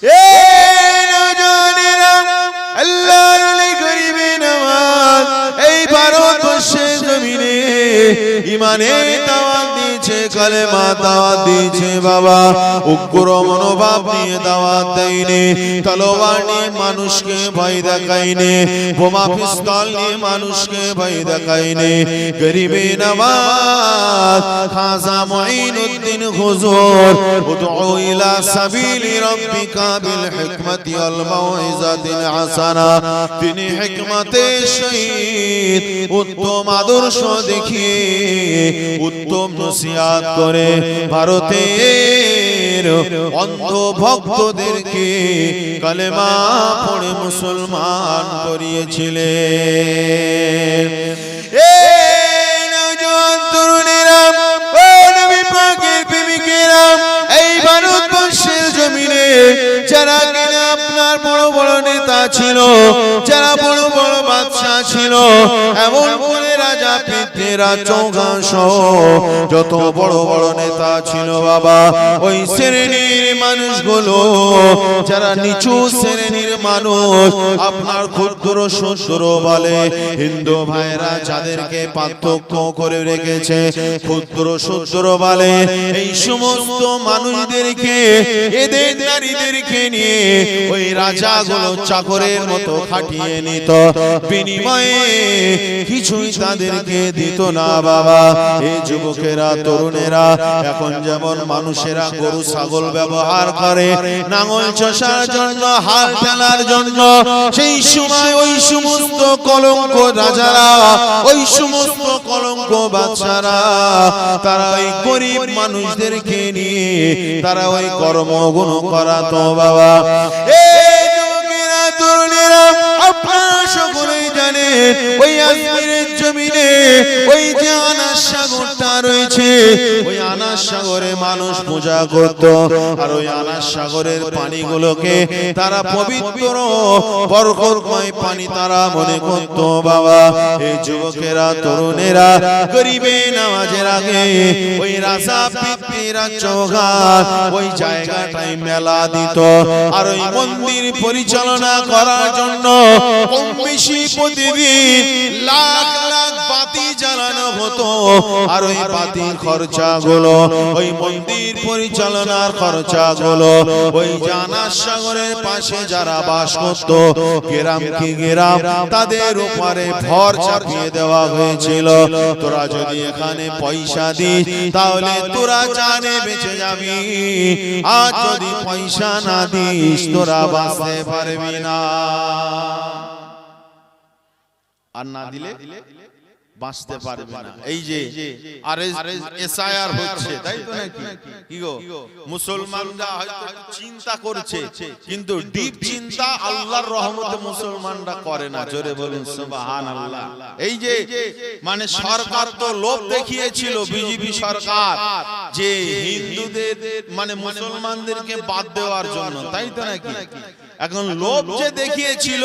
এই নওজওয়ানেরা আল্লাহর ওলি গরিবে নওয়াজ এই ভারতবর্ষের জমিনে ঈমানের দাওয়াত দিয়েছে, কালেমা দাওয়াত দিয়েছে বাবা। উগ্র মনোভাব নিয়ে দাওয়াত দেয়নি, তলোয়ার নিয়ে মানুষকে ভয় দেখায়নি, বোমা পিস্তল নিয়ে মানুষকে ভয় দেখায়নি। গরিবে নওয়াজ খাজা মুঈনুদ্দিন হুজুর উদউ ইলা সাবিলি রাব্বিকা বিল হিকমাতি ওয়াল মাউইজাতিল হাসানা, তিনি হিকমতের সহিত উত্তম আদর্শ দেখিয়ে উত্তম নসিহত করে ভারতের অন্ধ ভক্তদেরকে কালেমা পড়ে মুসলমান করিয়েছিলেন। এই নওজওয়ান তরুণেরা, ও নবী পাকের প্রেমিকেরা, এই ভারতবর্ষের জমিনে যারা কিনা আপনার বড় বড় নেতা ছিল, যারা বড় বড় বাদশা ছিল, এমন করে রাজা পৃথ্বীরাজ চৌহান সহ যত বড় বড় নেতা ছিল বাবা, ওই শ্রেণীর মানুষগুলো যারা নিচু শ্রেণীর মানুষ, আপনার ক্ষুদ্র শূদ্র বলে হিন্দু ভাইরা যাদেরকে পার্থক্য করে রেখেছে, ক্ষুদ্র শূদ্র বলে এই সমস্ত মানুষদেরকে, এদের নারীদেরকে নিয়ে ওই রাজাগুলো চাকরের মতো খাটিয়ে নিত, বিনিময়ে কিছুই তাদেরকে দিত না বাবা। এই যুবকেরা তরুণেরা এখন যেমন মানুষেরা গরু ছাগল ব্যবহার করে নাঙল চষার জন্য, হাল ঠেলার জন্য, সেই সময় ওই সমস্ত কলঙ্ক রাজারা, ওই সমস্ত কলঙ্ক বাদশারা তারা ওই গরিব মানুষদেরকে নিয়ে তারা ওই কর্মগুণ করাতো বাবা। এই যুবকেরা তরুণেরা আপনারা সকলেই জানেন ওই আজমিরের জমিনে ওই যে আনাস সাগরটা রয়েছে, ওই আনাস সাগরে মানুষ পূজা করত, আর ওই আনাস সাগরের পানিগুলোকে তারা পবিত্র বরকতময় পানি তারা মনে করত বাবা। এই যুবকেরা তরুণেরা গরিবে নওয়াজের আগে ওই রাজা পৃথ্বীরাজ চৌহান ওই জায়গাটায় মেলা দিত, আর ওই মন্দির পরিচালনা করার জন্য কম বেশি প্রতিদিন লাখ লাখ বাতি জ্বালানো হতো, আর ওই বাতি খরচাগুলো, ওই মন্দির পরিচালনার খরচাগুলো ওই আনাস সাগরের পাশে যারা বাস করত গ্রাম কি গ্রাম তাদের উপরে ভর চাপিয়ে দেওয়া হয়েছিল। তোরা যদি এখানে পয়সা দিস তাহলে তোরা জানে বেঁচে যাবি, আর যদি পয়সা না দিস তোরা বাঁচতে পারবি না, আর না দিলে বাঁচতে পারবে না। এই যে এসআইআর হচ্ছে, তাই তো নাকি? কি গো, মুসলমানরা হয়তো চিন্তা করছে, কিন্তু ডিপ চিন্তা আল্লাহর রহমতে মুসলমানরা করে না। জোরে বলুন সুবহানাল্লাহ। এই যে মানে সরকার তো লোভ দেখিয়েছিল, বিজেপি সরকার, যে হিন্দুদের মানে মুসলমানদেরকে বাদ দেওয়ার জন্য, তাই তো নাকি? এখন লোভ যে দেখিয়েছিল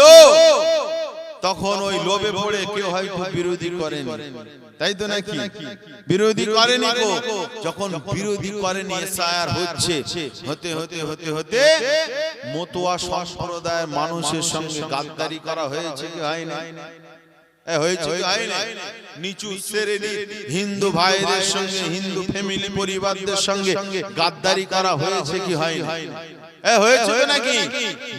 তখন ওই লোভে পড়ে কেউ হয়তো বিরোধী করেনি, তাই তো নাকি? বিরোধী করেনি গো। যখন বিরোধী করেনি এসআইআর হচ্ছে, হতে হতে হতে হতে মতুয়া সম্প্রদায়ের মানুষের সঙ্গে গাদ্দারি করা হয়েছে কি হয়নি? হয়েছে কি হয়নি? নিচু শ্রেণীর হিন্দু ভাইদের সঙ্গে, হিন্দু ফ্যামিলি পরিবারদের সঙ্গে গাদ্দারি করা হয়েছে কি হয়নি? হয়েছে নাকি?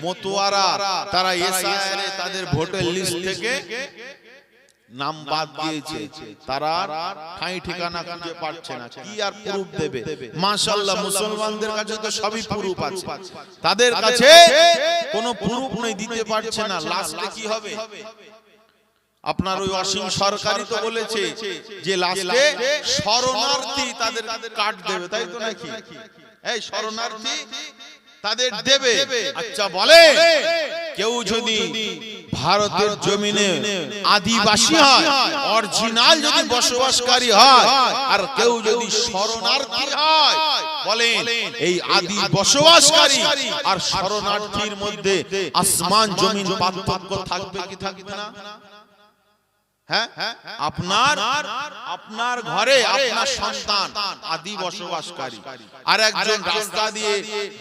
মতুয়ারা তারা এসআইআর তাদের ভোটার লিস্ট থেকে নাম বাদ দিয়েছে, তারা ঠাঁই ঠিকানা খুঁজে পাচ্ছে না, কি আর প্রুফ দেবে? মাশাআল্লাহ মুসলমানদের কাছে তো সবই প্রুফ আছে, তাদের কাছে কোনো প্রুফ নেই, দিতে পারছে না। লাস্টে কি হবে? আপনার ওই অসীম সরকারই তো বলেছে যে লাস্টে শরণার্থী তাদের কার্ড দেবে, তাই তো নাকি? এই শরণার্থী তাদের দেবে। আচ্ছা বলে, কেউ যদি ভারতের জমিনে আদিবাসী হয়, অরিজিনাল যদি বসবাসকারী হয়, আর কেউ যদি শরণার্থী হয়, বলেন এই আদি বসবাসকারী আর শরণার্থীর মধ্যে আসমান জমিন পার্থক্য থাকবে কি থাকবে না? হ্যাঁ, আপনার ঘরে আপনার সন্তান আদি বসবাসকারী, আর একজন রাস্তা দিয়ে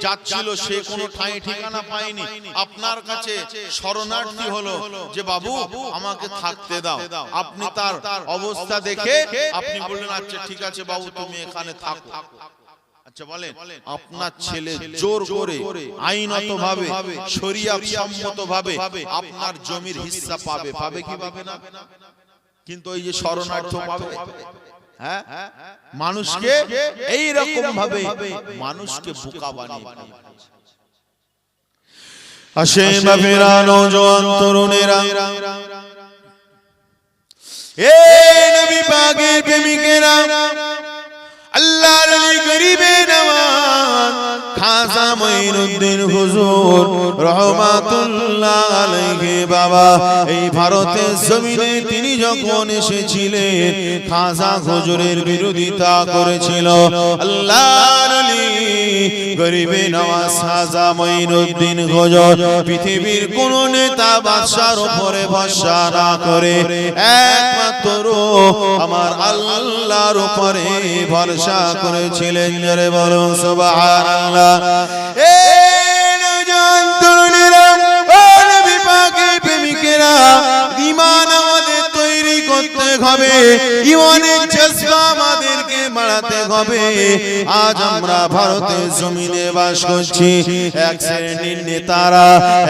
যাচ্ছিল, সে কোনো ঠাঁই ঠিকানা পায়নি, আপনার কাছে শরণার্থী হলো যে বাবু আমাকে থাকতে দাও। আপনি তার অবস্থা দেখে আপনি বললেন আচ্ছা ঠিক আছে বাবু তুমি এখানে থাকো। আচ্ছা বলেন, আপনার ছেলে জোর করে আইনত ভাবে শরিয়াত সম্মত ভাবে আপনার জমির হিস্সা পাবে, পাবে কি পাবে না? কিন্তু ওই যে শরণার্থ পাবে, হ্যাঁ, মানুষকে এই রকম ভাবে মানুষকে বোকা বানিয়ে আসে বাবেরা নওজোয়ান তরুণেরা। এ নবী পাকের প্রেমিকেরা, আল্লাহর ওলি গরিবে নওয়াজ খাজা মঈনুদ্দিন হুজুর রহমাতুল্লাহ আলাইহি বাবা এই ভারতের জমিনে তিনি যখন এসেছিলেন খাজা হুজুরের বিরোধিতা করেছিল। আল্লাহর ওলি গরিবে নওয়াজ খাজা মঈনুদ্দিন হুজুর পৃথিবীর কোন নেতা বাদশার উপরে ভরসা না করে একমাত্র আমার আল্লাহর উপরে ভরসা করেছিলেন। জোরে বলুন সুবহানাল্লাহ। এ নওজোয়ান তরুণেরা, ও নবী পাকের প্রেমিকেরা, ঈমান আমাদের তৈরি করতে হবে, ঈমানের জজবা আমাদেরকে বাড়াতে হবে। আজ আমরা ভারতের জমিনে বাস করছি, এক শ্রেণীর নেতারা,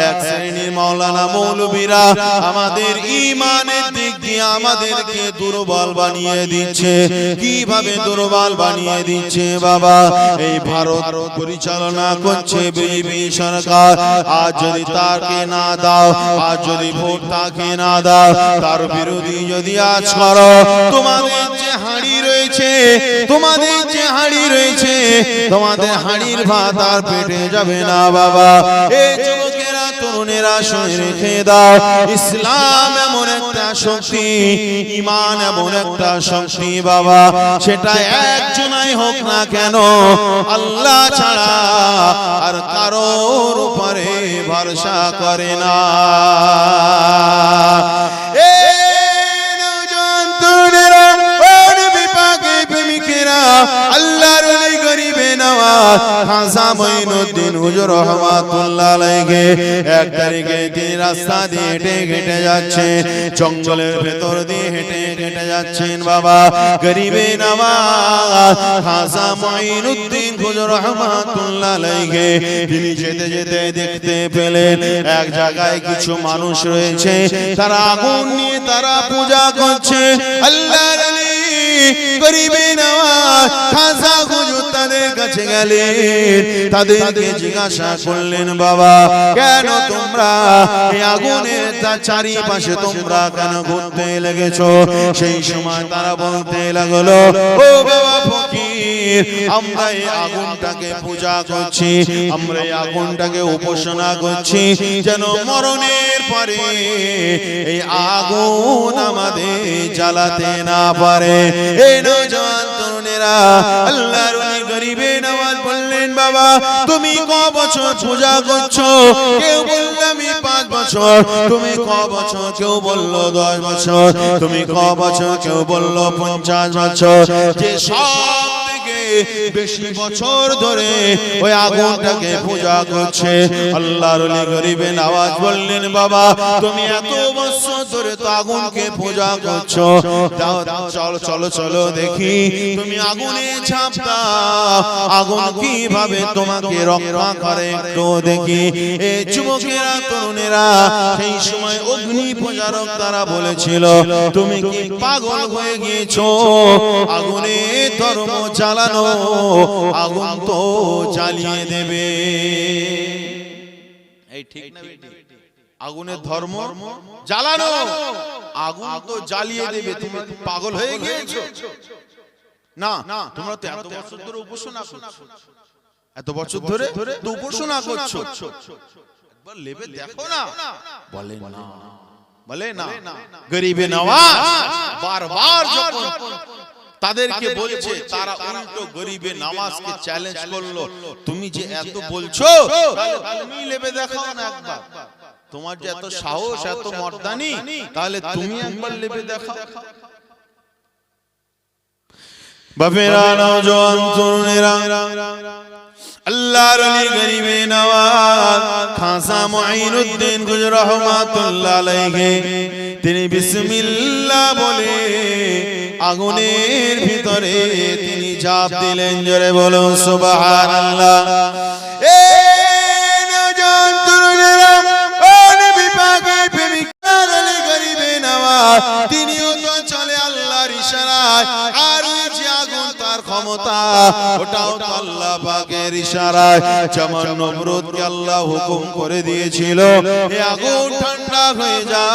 এক শ্রেণীর মাওলানা মৌলবীরা আমাদের ঈমানের দিক দিয়ে আমাদেরকে দুর্বল বানিয়ে দিচ্ছে। কিভাবে দুর্বল বানিয়ে দিচ্ছে বাবা? এই ভারত পরিচালনা করছে বিজেপি সরকার। আজ যদি তাকে না দাও, আজ যদি ভোট তাকে না দাও, তার বিরোধী যদি আজ করো, তোমাদের যে হাঁড়ি রয়েছে, তোমাদের যে হাঁড়ি রয়েছে, তোমাদের হাঁড়ির ভাত আর পেটে যাবে না বাবা। এই যুবকেরা তরুণেরা শুনে রেখে দাও, ইসলাম এমন একটা শক্তি, ঈমান এমন একটা শক্তি বাবা, সেটা একজনাই হোক না কেন আল্লাহ ছাড়া আর কারোর উপরে ভরসা করে না। এ নওজোয়ান তরুণেরা, ও নবী পাকের প্রেমিকেরা, আল্লাহর ওলি গরিবে নওয়াজ খাজা মঈনুদ্দিন হুজুর রহমাতুল্লাহ আলাইহি এক তারিখে তিনি রাস্তা দিয়ে হেঁটে হেঁটে যাচ্ছেন, জঙ্গলের ভেতর দিয়ে হেঁটে হেঁটে যাচ্ছেন বাবা। গরিবে নওয়াজ খাজা মঈনুদ্দিন হুজুর রহমাতুল্লাহ আলাইহি তিনি যেতে যেতে দেখতে পেলেন এক জায়গায় কিছু মানুষ রয়েছে, তারা আগুন নিয়ে তারা পূজা করছে। আল্লাহর ওলি গরিবে নওয়াজ খাজা হুজুর তাদের কাছে গেলেন, তাদেরকে জিজ্ঞাসা করলেন বাবা কেন তোমরা এই আগুনের চারিপাশে তোমরা কেন ঘুরতে লেগেছো? সেই সময় তারা বলতে লাগলো, ও বাবা ফকির, আমরা এই আগুনটাকে পূজা করছি, আমরা এই আগুনটাকে উপাসনা করছি যেন মরণের পরে এই আগুন আমাদের জ্বালাতে না পারে। এই নওজোয়ান তরুণেরা, আল্লাহর ওলি গরিবে নওয়াজ বললেন বাবা তুমি ক বছর পূজা করছো? কেউ বলল আমি 5 বছর, তুমি ক বছর? কেউ বলল 10 বছর, তুমি ক বছর? কেউ বলল 50 বছর। যে সব বেশি বছর ধরে ওই আগুনটাকে পূজা করছে, আল্লাহর ওলি গরিবে নওয়াজ বললেন বাবা তুমি এত বছর ধরে তো আগুনকে পূজা করছো, চলো চলো চলো দেখি তুমি আগুনে ঝাঁপ দাও, আগুন কিভাবে তোমাকে রক্ষা করে একটু দেখি। এই যুবকেরা তরুণেরা সেই সময় অগ্নি পূজারক তারা বলেছিল তুমি কি পাগল হয়ে গিয়েছো? আগুনে ধর্ম জ্বালানো, আগুন তো জ্বালিয়ে দেবে। এই ঠিক না? আগুনের ধর্ম জ্বালানো, আগুন তো জ্বালিয়ে দেবে। তুমি পাগল হয়ে গিয়েছো? না, তোমরা তো এত বছর ধরে উপাসনা করছো, এত বছর ধরে তো উপাসনা করছো, একবার লেবে দেখো না। বলে না, বলে না। গরিবে নওয়াজ বারবার যখন তাদেরকে বলছে, তারা উল্টো গরিবে নওয়াজকে চ্যালেঞ্জ করলো, তুমি যে এত বলছো তুমি লেবে দেখাও না একবার। তোমার যে এত সাহস এত মর্দানি, তাহলে তুমি একবার লেবে দেখো। বাপেরা, নওজোয়ান তরুণেরা, আল্লাহর ওলি গরিবে নওয়াজ খাজা মুঈনুদ্দিন গুজর রহমাতুল্লাহ আলাইহি তিনি বিসমিল্লাহ বলে আগুনের ভিতরে তিনি ঝাঁপ দিলেন। জোরে বলুন সুবহানাল্লাহ। এ নওজোয়ান তরুণেরা, ও নবী পাকের প্রেমিকা ওলি গরিবে নওয়াজ, তিনিও তো চলে আল্লাহর ইশারায়। আর যে আগুন তার ক্ষমতা, ওটাও তো আল্লাহ পাকের ইশারায়। যেমন নমরুদকে আল্লাহ হুকুম করে দিয়েছিল এই আগুন ঠান্ডা হয়ে যা,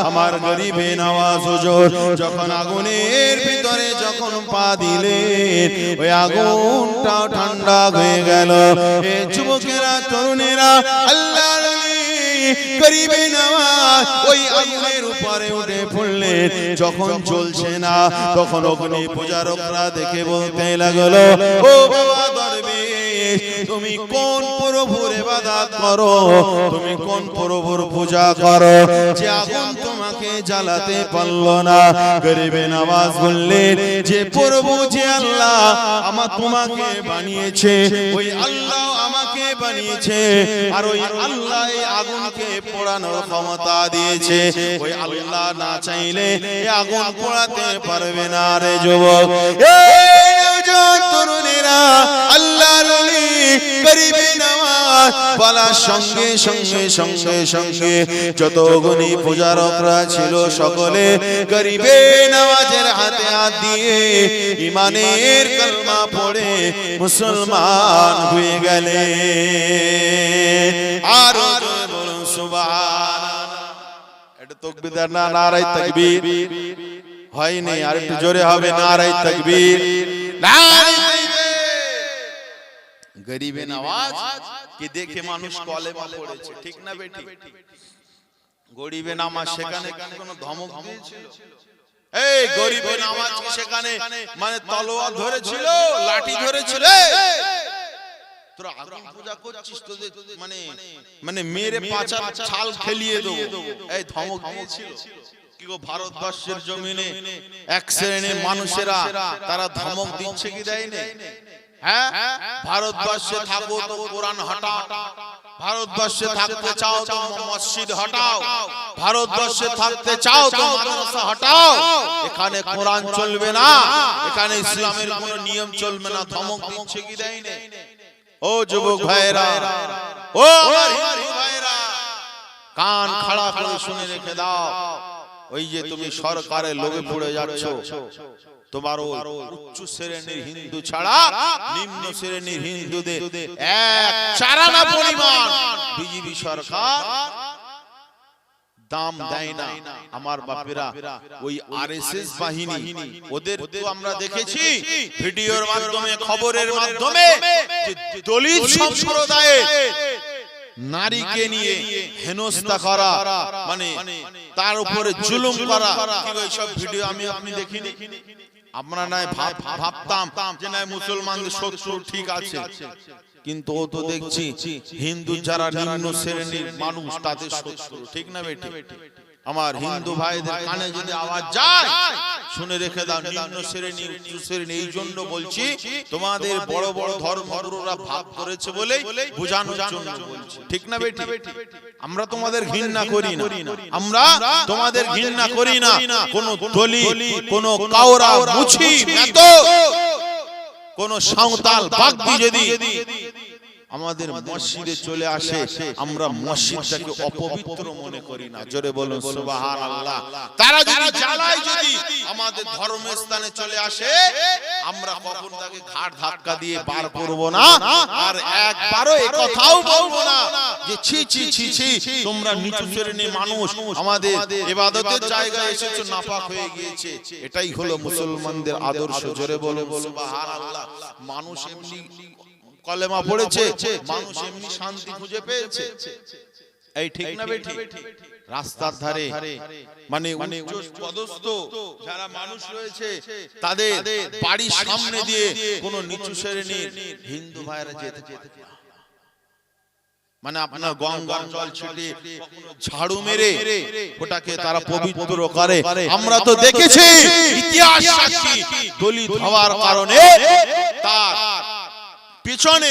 আমার গরিবে নওয়াজ হুজুর যখন আগুনের ভিতরে যখন পা দিলেন, ওই আগুনটাও ঠান্ডা হয়ে গেল। এ যুবকেরা, তরুণেরা, আল্লাহর ওলি গরিবে নওয়াজ ওই আগুনের উপরে উঠে পড়লেন। যখন চলছে না, তখন অগ্নি পূজারকরা দেখে বলতে লাগলো, ও বাবা দরবেশ, তুমি কোন প্রভুর ইবাদত করো, তুমি কোন প্রভুর পূজা করো যে আগুন তোমাকে জ্বালাতে পারলো না? গরিবে নওয়াজ বললেন, যে প্রভু, যে আল্লাহ আমার তোমাকে বানিয়েছে, ওই আল্লাহ আমাকে বানিয়েছে, আর ওই আল্লাহ এই আগুনকে পোড়ানোর ক্ষমতা দিয়েছে। ওই আল্লাহ না চাইলে এই আগুন পোড়াতে পারবে না। রে যুবক, এই নওজোয়ান তরুণেরা, আল্লাহর ওলি গরিবে নওয়াজ বলার সঙ্গে সঙ্গে সঙ্গে সঙ্গে যত অগ্নি পূজারকরা ছিল সকলে গরিবে নওয়াজের হাতে হাত দিয়ে ঈমানের কালমা পড়ে মুসলমান হয়ে গেলে। আর বলুন সুবহানাল্লাহ। এটা তাকবীর না নারায়ে তাকবীর হয়নি, আর একটু জোরে হবে নারায়ে তাকবীর, নারায়ে তাকবীর। গরিবে নওয়াজ কি দেখে মানুষ কলেমা পড়েছে, ঠিক না বেটি? গরিবে নওয়াজ সেখানে কোনো ধমক দিয়েছিল? এই গরিবে নওয়াজ কি সেখানে মানে তলোয়ার ধরেছিল, লাঠি ধরেছিল? তোরা আগুন পূজা করছিস, তোদের মানে মানে মেরে পাছার ছাল খেলিয়ে দেবো, এই ধমক দিয়েছিল? কি গো, ভারতবর্ষের জমিনে এক শ্রেণীর মানুষেরা তারা ধমক দিচ্ছে কি দেয়নি? হ্যাঁ, ভারতবর্ষে থাকো তো কোরআন হটাও, ভারতবর্ষে থাকতে চাও তো মসজিদ হটাও, ভারতবর্ষে থাকতে চাও তো মাদ্রাসা হটাও, এখানে কোরআন চলবে না, এখানে ইসলামের কোনো নিয়ম চলবে না। ধমক দিচ্ছে কি দেয়নি? ও যুবক ভাইরা, ও আমার হিন্দু ভাইরা, কান খাড়া করে শুনে রেখে দাও। ওই যে তুমি সরকারের লোভে পড়ে যাচ্ছ, তোমার উচ্চ শ্রেণীর হিন্দু ছাড়া নিম্ন শ্রেণীর হিন্দুদের এক চারানা পরিমাণ বিজেপি সরকার দাম দেয় না। আমার বাপেরা, ওই আরএসএস বাহিনী, ওদের তো আমরা দেখেছি ভিডিওর মাধ্যমে, খবরের মাধ্যমে, দলিত সম্প্রদায়ে নারীকে নিয়ে হেনস্থা করা, মানে তার উপরে জুলুম করা, এইসব ভিডিও আমি আপনি দেখিনি। আমরা নাই ভাবতাম যে না মুসলমানদের শত্রু, ঠিক আছে, কিন্তু ও তো দেখছি হিন্দু যারা নিম্ন শ্রেণীর মানুষ তাদের শত্রু, ঠিক না বেটি? আমার হিন্দু ভাইদের কানে যদি আওয়াজ যায়, শুনে রেখে দাও, নিম্ন শ্রেণী উচ্চ শ্রেণী। এই জন্য বলছি, তোমাদের বড় বড় ধর্মগুরুরা ভাব করেছে বলেই বোঝানোর জন্য বলছি, ঠিক না বেটি? আমরা তোমাদের ঘৃণা করি না, আমরা তোমাদের ঘৃণা করি না। কোন দলিত, কোন কাওরা, মুছি, মেতো, কোন সাঁওতাল বাগদি যদি আমাদের মসজিদে চলে আসে, আমরা মসজিদটাকে অপবিত্র মনে করি না। জোরে বলুন সুবহানাল্লাহ। তারা যদি জ্বালায়, যদি আমাদের ধর্মস্থানে চলে আসে, আমরা কখন তাকে ঘাড় ধাক্কা দিয়ে বার করব না, আর একবারও এই কথাও বলবো না যে ছি ছি ছি ছি, তোমরা নিচু শ্রেণীর মানুষ, আমাদের ইবাদতের জায়গায় এসেছো, নাপাক হয়ে গিয়েছে। এটাই হলো মুসলমানদের আদর্শ। জোরে বলুন সুবহানাল্লাহ। মানুষ এমনি কলেমা পড়েছে, মানুষ এমনি শান্তি খুঁজে পেয়েছে, এই ঠিক না বেটি? রাস্তার ধারে মানে পদস্থ যারা মানুষ রয়েছে, তাদের বাড়ির সামনে দিয়ে কোন নিচু শ্রেণীর হিন্দু ভাইরা যেতে মানে আপনার গঙ্গার জল ছিটিয়ে ঝাড়ু মেরে ওটাকে তারা পবিত্র করে। আমরা তো দেখেছি ইতিহাস সাক্ষী দলিত হওয়ার কারণে তার পিছনে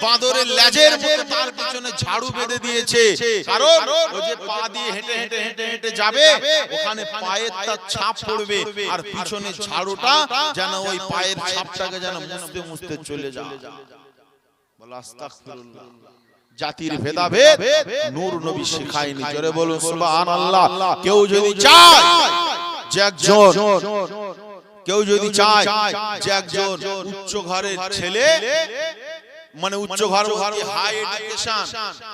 বাঁদরের লেজের মতো তার পিছনে ঝাড়ু বেঁধে দিয়েছে, কারণ ও যে পা দিয়ে হেঁটে হেঁটে হেঁটে হেঁটে যাবে ওখানে পায়ের তার ছাপ পড়বে, আর পিছনে ঝাড়ুটা যেন ওই পায়ের ছাপটাকে যেন মুছতে মুছতে চলে যায়। বলো আস্তাগফিরুল্লাহ। জাতির ভেদাভেদ নূর নবী শেখায়নি। জোরে বলুন সুবহানাল্লাহ। কেউ যদি চায় যে একজন উচ্চ ঘরের ছেলে, মানে উচ্চ ঘর হাই এডুকেশন,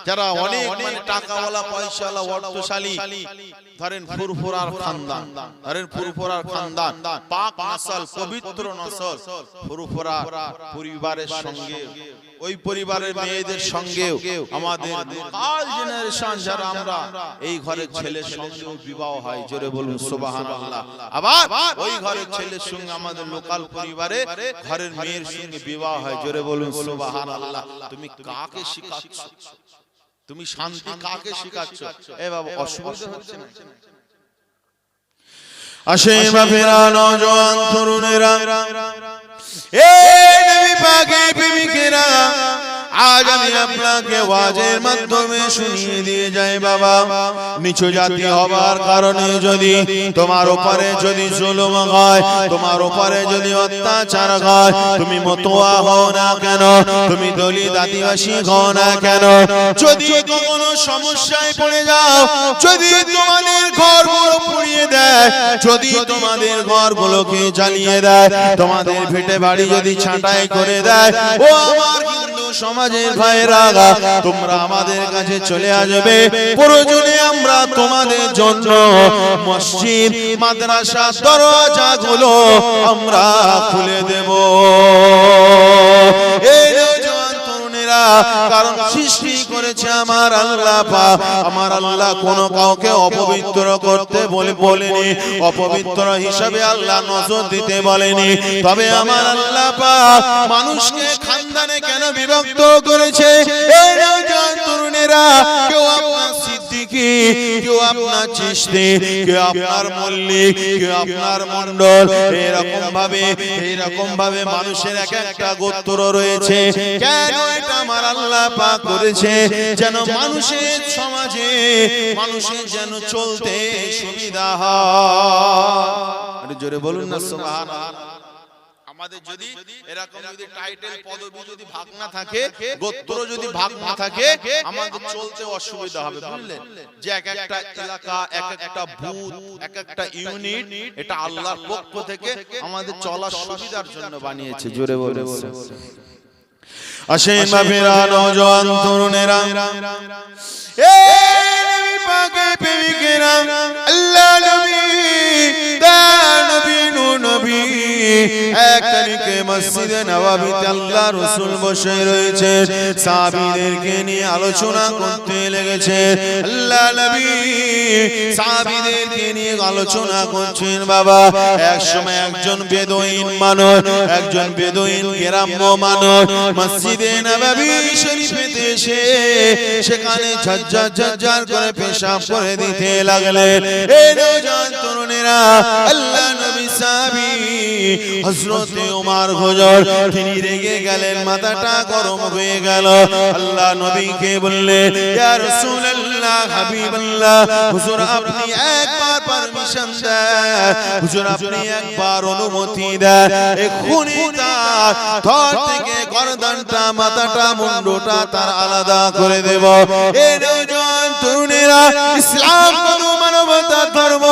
যারা অনেক মানে টাকাওয়ালা পয়সাওয়ালা অর্থশালী, ধরেন ফুরফুরার খানদান, পাক নসল, পবিত্র নসল, ফুরফুরা পরিবারের সঙ্গে, ওই পরিবারের মেয়েদের সঙ্গেও আমাদের লোকাল জেনারেশন যারা আমরা এই ঘরের ছেলের সঙ্গেও বিবাহ হয়। জোরে বলুন সুবহানাল্লাহ। আবার ওই ঘরের ছেলের সঙ্গে আমাদের লোকাল পরিবারে ঘরের মেয়ের সঙ্গে বিবাহ হয়। জোরে বলুন সুবহানাল্লাহ। তুমি কাকে শিখাচ্ছ? তুমি শান্তি কাকে শিখাচ্ছ? এ বাবা অসুবিধা হচ্ছে না? আসেন বাপেরা, নওজোয়ান তরুণেরা, এ নবী পাকের প্রেমিকেরা, আজ আমি আপনাকে ওয়াজের মাধ্যমে শুনিয়ে দিয়ে যাই বাবা, নিচু জাতি হবার কারণে যদি তোমার উপরে যদি জুলুম হয়, তোমার উপরে যদি অত্যাচার হয়, তুমি মতোয়া হও না কেন, তুমি দলিত আদিবাসী হও না কেন, যদি কোনো সমস্যায় পড়ে যাও, যদি তোমাদের ঘরগুলো পুড়িয়ে দেয়, যদি তোমাদের ঘরগুলোকে জ্বালিয়ে দেয়, তোমাদের ভিটে বাড়ি যদি ছাঁটাই করে দেয়, ও আমার হিন্দু সমাজের ভাইরা, তোমরা আমাদের কাছে চলে আসবে, প্রয়োজনে আমরা তোমাদের জন্য মসজিদ মাদ্রাসা দরজাগুলো আমরা খুলে দেব। এই নওজোয়ান তরুণেরা, কারণ সৃষ্টি করেছে আমার আল্লাহ পাক, আমার আল্লাহ কোনো কাউকে অপবিত্র করতে বলেনি, অপবিত্র হিসাবে আল্লাহ নজর দিতে বলেনি। তবে আমার আল্লাহ পাক মানুষকে খানদানে কেন বিভক্ত করেছে? এই নওজোয়ান তরুণেরা, কেউ আপনার সিদ্দিকী, কেউ আপনার চিশতি, কেউ আপনার মল্লিক, কেউ আপনার মন্ডল, এরকম ভাবে মানুষের এক একটা গোত্র রয়েছে। কেন এটা আমার আল্লাহ পাক করেছে? যেন মানুষের সমাজে মানুষের যেন চলতে সুবিধা হয়। জোরে বলুন না সুবহানাল্লাহ। আমাদের যদি এরকম যদি টাইটেল পদবি যদি ভাগ না থাকে, গোত্র যদি ভাগ না থাকে, আমাদের চলতে অসুবিধা হবে। বুঝলেন যে এক একটা এলাকা, এক একটা বুথ, এক একটা ইউনিট, এটা আল্লাহর পক্ষ থেকে আমাদের চলার সুবিধার জন্য বানিয়েছে। জোরে বলে আসেন বাপেরা, নওজোয়ান তরুণেরা, এ নবী পাকের প্রেমিকেরা, আল্লাহ নবী, তার নবী, নূর নবী, এক তারিখে মসজিদে নববীতে আল্লাহ রাসূল বসে রয়েছে, সাহাবীদেরকে নিয়ে আলোচনা করতে লেগেছে। আল্লাহ নবী সাহাবীদেরকে নিয়ে আলোচনা করছেন। বাবা, এক সময় একজন বেদুইন মানুষ, একজন বেদুইন গ্রাম্য মানুষ মসজিদে নববী শরীফেতে এসে সেখানে ঝরঝর করে পেশাব করে দিতে লাগলেন। এই নওজোয়ান তরুণেরা, আল্লাহ নবী সাহাবী হযরত ওমর হুজুর তিনি রেগে গেলেন, মাথাটা গরম হয়ে গেল। আল্লাহ নবীকে বললেন, ইয়া রাসূলুল্লাহ, হাবিবাল্লাহ, হুজুর আপনি একবার পারমিশন দেন, হুজুর আপনি একবার অনুমতি দেন, এক্ষুনি তার ধর থেকে গর্দনটা, মাথাটা, মুন্ডটা তার আলাদা করে দেব। এই নওজোয়ান তরুণেরা, ইসলাম কত মানবতা ধর্ম,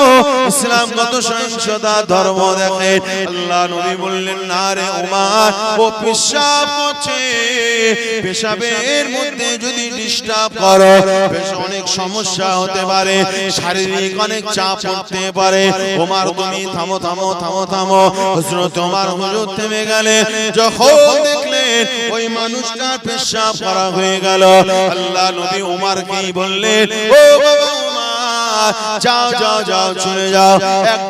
ইসলাম কত সহিংসতা ধর্ম দেখেন। আল্লাহ নবী বললেন, না রে ওমর, ও পেশাব করছে, পেশাবের মধ্যে যদি ডিস্টার্ব করো, বেশ অনেক সমস্যা হতে পারে, শারীরিক অনেক চাপ হতে পারে। ওমর তুমি থামো থামো থামো থামো। হযরত ওমর হুজুর থেমে গেলেন। যখন দেখলেন ওই মানুষটার পেশাব করা হয়ে গেল, আল্লাহ নবী ওমরকেই বললেন, ও বাবা ওমর, যাও যাও যাও, চলে যাও, এক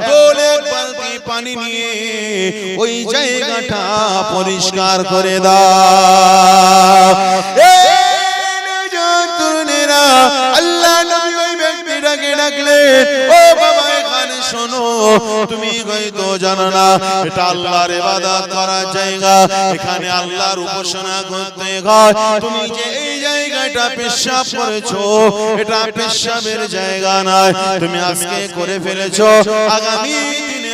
বালতি পানি নিয়ে ওই জায়গাটা পরিষ্কার করে দাও। তুমি হয়তো জানো না এটা আল্লাহর ইবাদত করার জায়গা, এখানে আল্লাহর উপাসনা করতে হয়। তুমি যে এই জায়গাটা পেশাব করেছো এটা পেশাবের জায়গা নয়, তুমি আজকে করে ফেলেছো, আগামী দিনে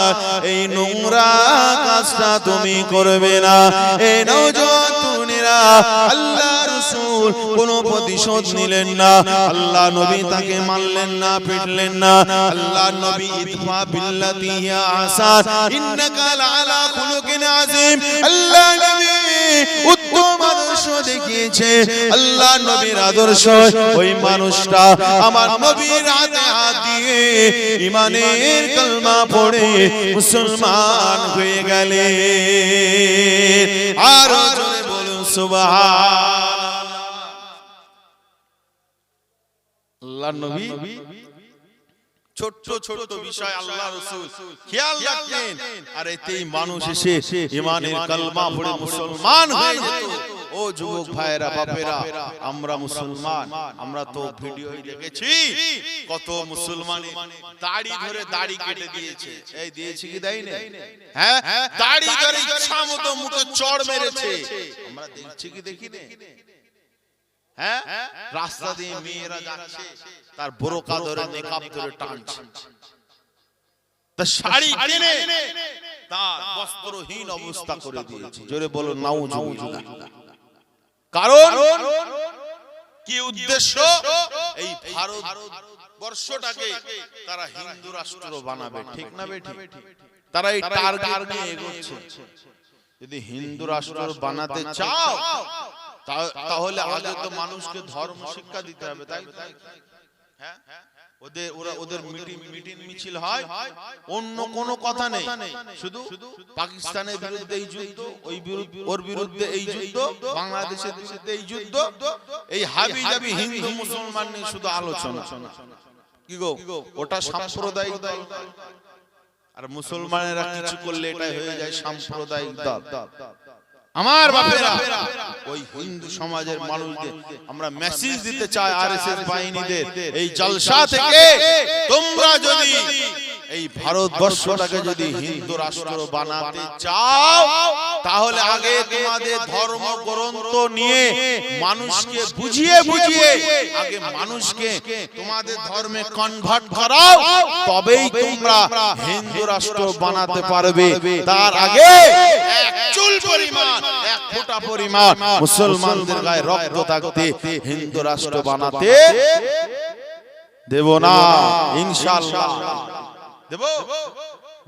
আর এই নোংরা কাজটা তুমি করবে না। এই নওজোয়ান তরুণীরা আল্লাহ রাসূল কোনো প্রতিশোধ নিলেন না, আল্লাহ নবী তাকে মারলেন না, পিটলেন না। আল্লাহ নবী ইদফা বিল্লাতি হিয়া আহসান ইন্নাকা লাআলা খুলুকিন আযীম, আল্লাহ নবী উত্তম আদর্শ দেখিয়েছে। আল্লাহ নবীর আদর্শ ওই মানুষটা আমার নবীর হাতে হাত দিয়ে ঈমানের কালমা পড়ে মুসলমান হয়ে গেলেন। আর জোরে বলুন সুবহানাল্লাহ। আল্লাহ নবী ছোট ছোট বিষয় আল্লাহ রাসূল খেয়াল রাখতেন, আর এতেই মানুষ এসে ঈমানের কালমা পড়ে মুসলমান হয়ে যেত। ও যুবক ভাইরা, বাপেরা, আমরা মুসলমান, আমরা তো ভিডিওই দেখেছি কত মুসলমান দাড়ি ধরে দাড়ি কেটে দিয়েছে। এই দিয়েছে কি দেয় না? হ্যাঁ, দাড়ি ধরে ইচ্ছা মতো মুখে চড় মেরেছে। আমরা দেখছি কি দেখি না? হ্যাঁ, রাস্তা দিয়ে মেয়েরা যাচ্ছে, তার বোরকা ধরে নেকাব ধরে টানছে, তার শাড়ি টেনে তার বস্ত্রহীন অবস্থা করে দিয়েছে। জোরে বলো নাউজুবিল্লাহ। কারণ কি উদ্দেশ্য? এই ভারত বর্ষটাকে তারা হিন্দু রাষ্ট্র বানাবে, ঠিক না বেঠিক? তারা এই টার্গেট নিয়ে এগোচ্ছে। যদি হিন্দু রাষ্ট্র বানাতে চাও তাহলে আগে তো মানুষকে ধর্ম শিক্ষা দিতে হবে, তাই? হ্যাঁ, ওদের মিটিং মিছিল হয়, অন্য কোনো কথা নেই, শুধু পাকিস্তানের বিরুদ্ধে এই যুদ্ধ, ওর বিরুদ্ধে এই যুদ্ধ, বাংলাদেশের বিরুদ্ধে এই যুদ্ধ, এই হাবিজাবি হিন্দু মুসলমান নিয়ে শুধু আলোচনা। কি গো, ওটা সাম্প্রদায়িক দল, আর মুসলমানেরা কিছু করলে এটাই হয়ে যায় সাম্প্রদায়িক দল। আমার বাপেরা, ওই হিন্দু সমাজের মানুষদের আমরা মেসেজ দিতে চাই, আরএসএস বাহিনীদের, এই জলসা থেকে তোমরা যদি এই ভারতবর্ষটাকে যদি হিন্দু রাষ্ট্র বানাতে চাও তাহলে আগে তোমাদের ধর্মগ্রন্থ নিয়ে মানুষকে বুঝিয়ে বুঝিয়ে আগে মানুষকে তোমাদের ধর্মে কনভার্ট করাও, তবেই তোমরা হিন্দু রাষ্ট্র বানাতে পারবে। তার আগে এক চুল পরিমাণ, এক ফোঁটা পরিমাণ মুসলমানদের গায়ে রক্ত থাকতে হিন্দু রাষ্ট্র বানাতে দেব না, ইনশাআল্লাহ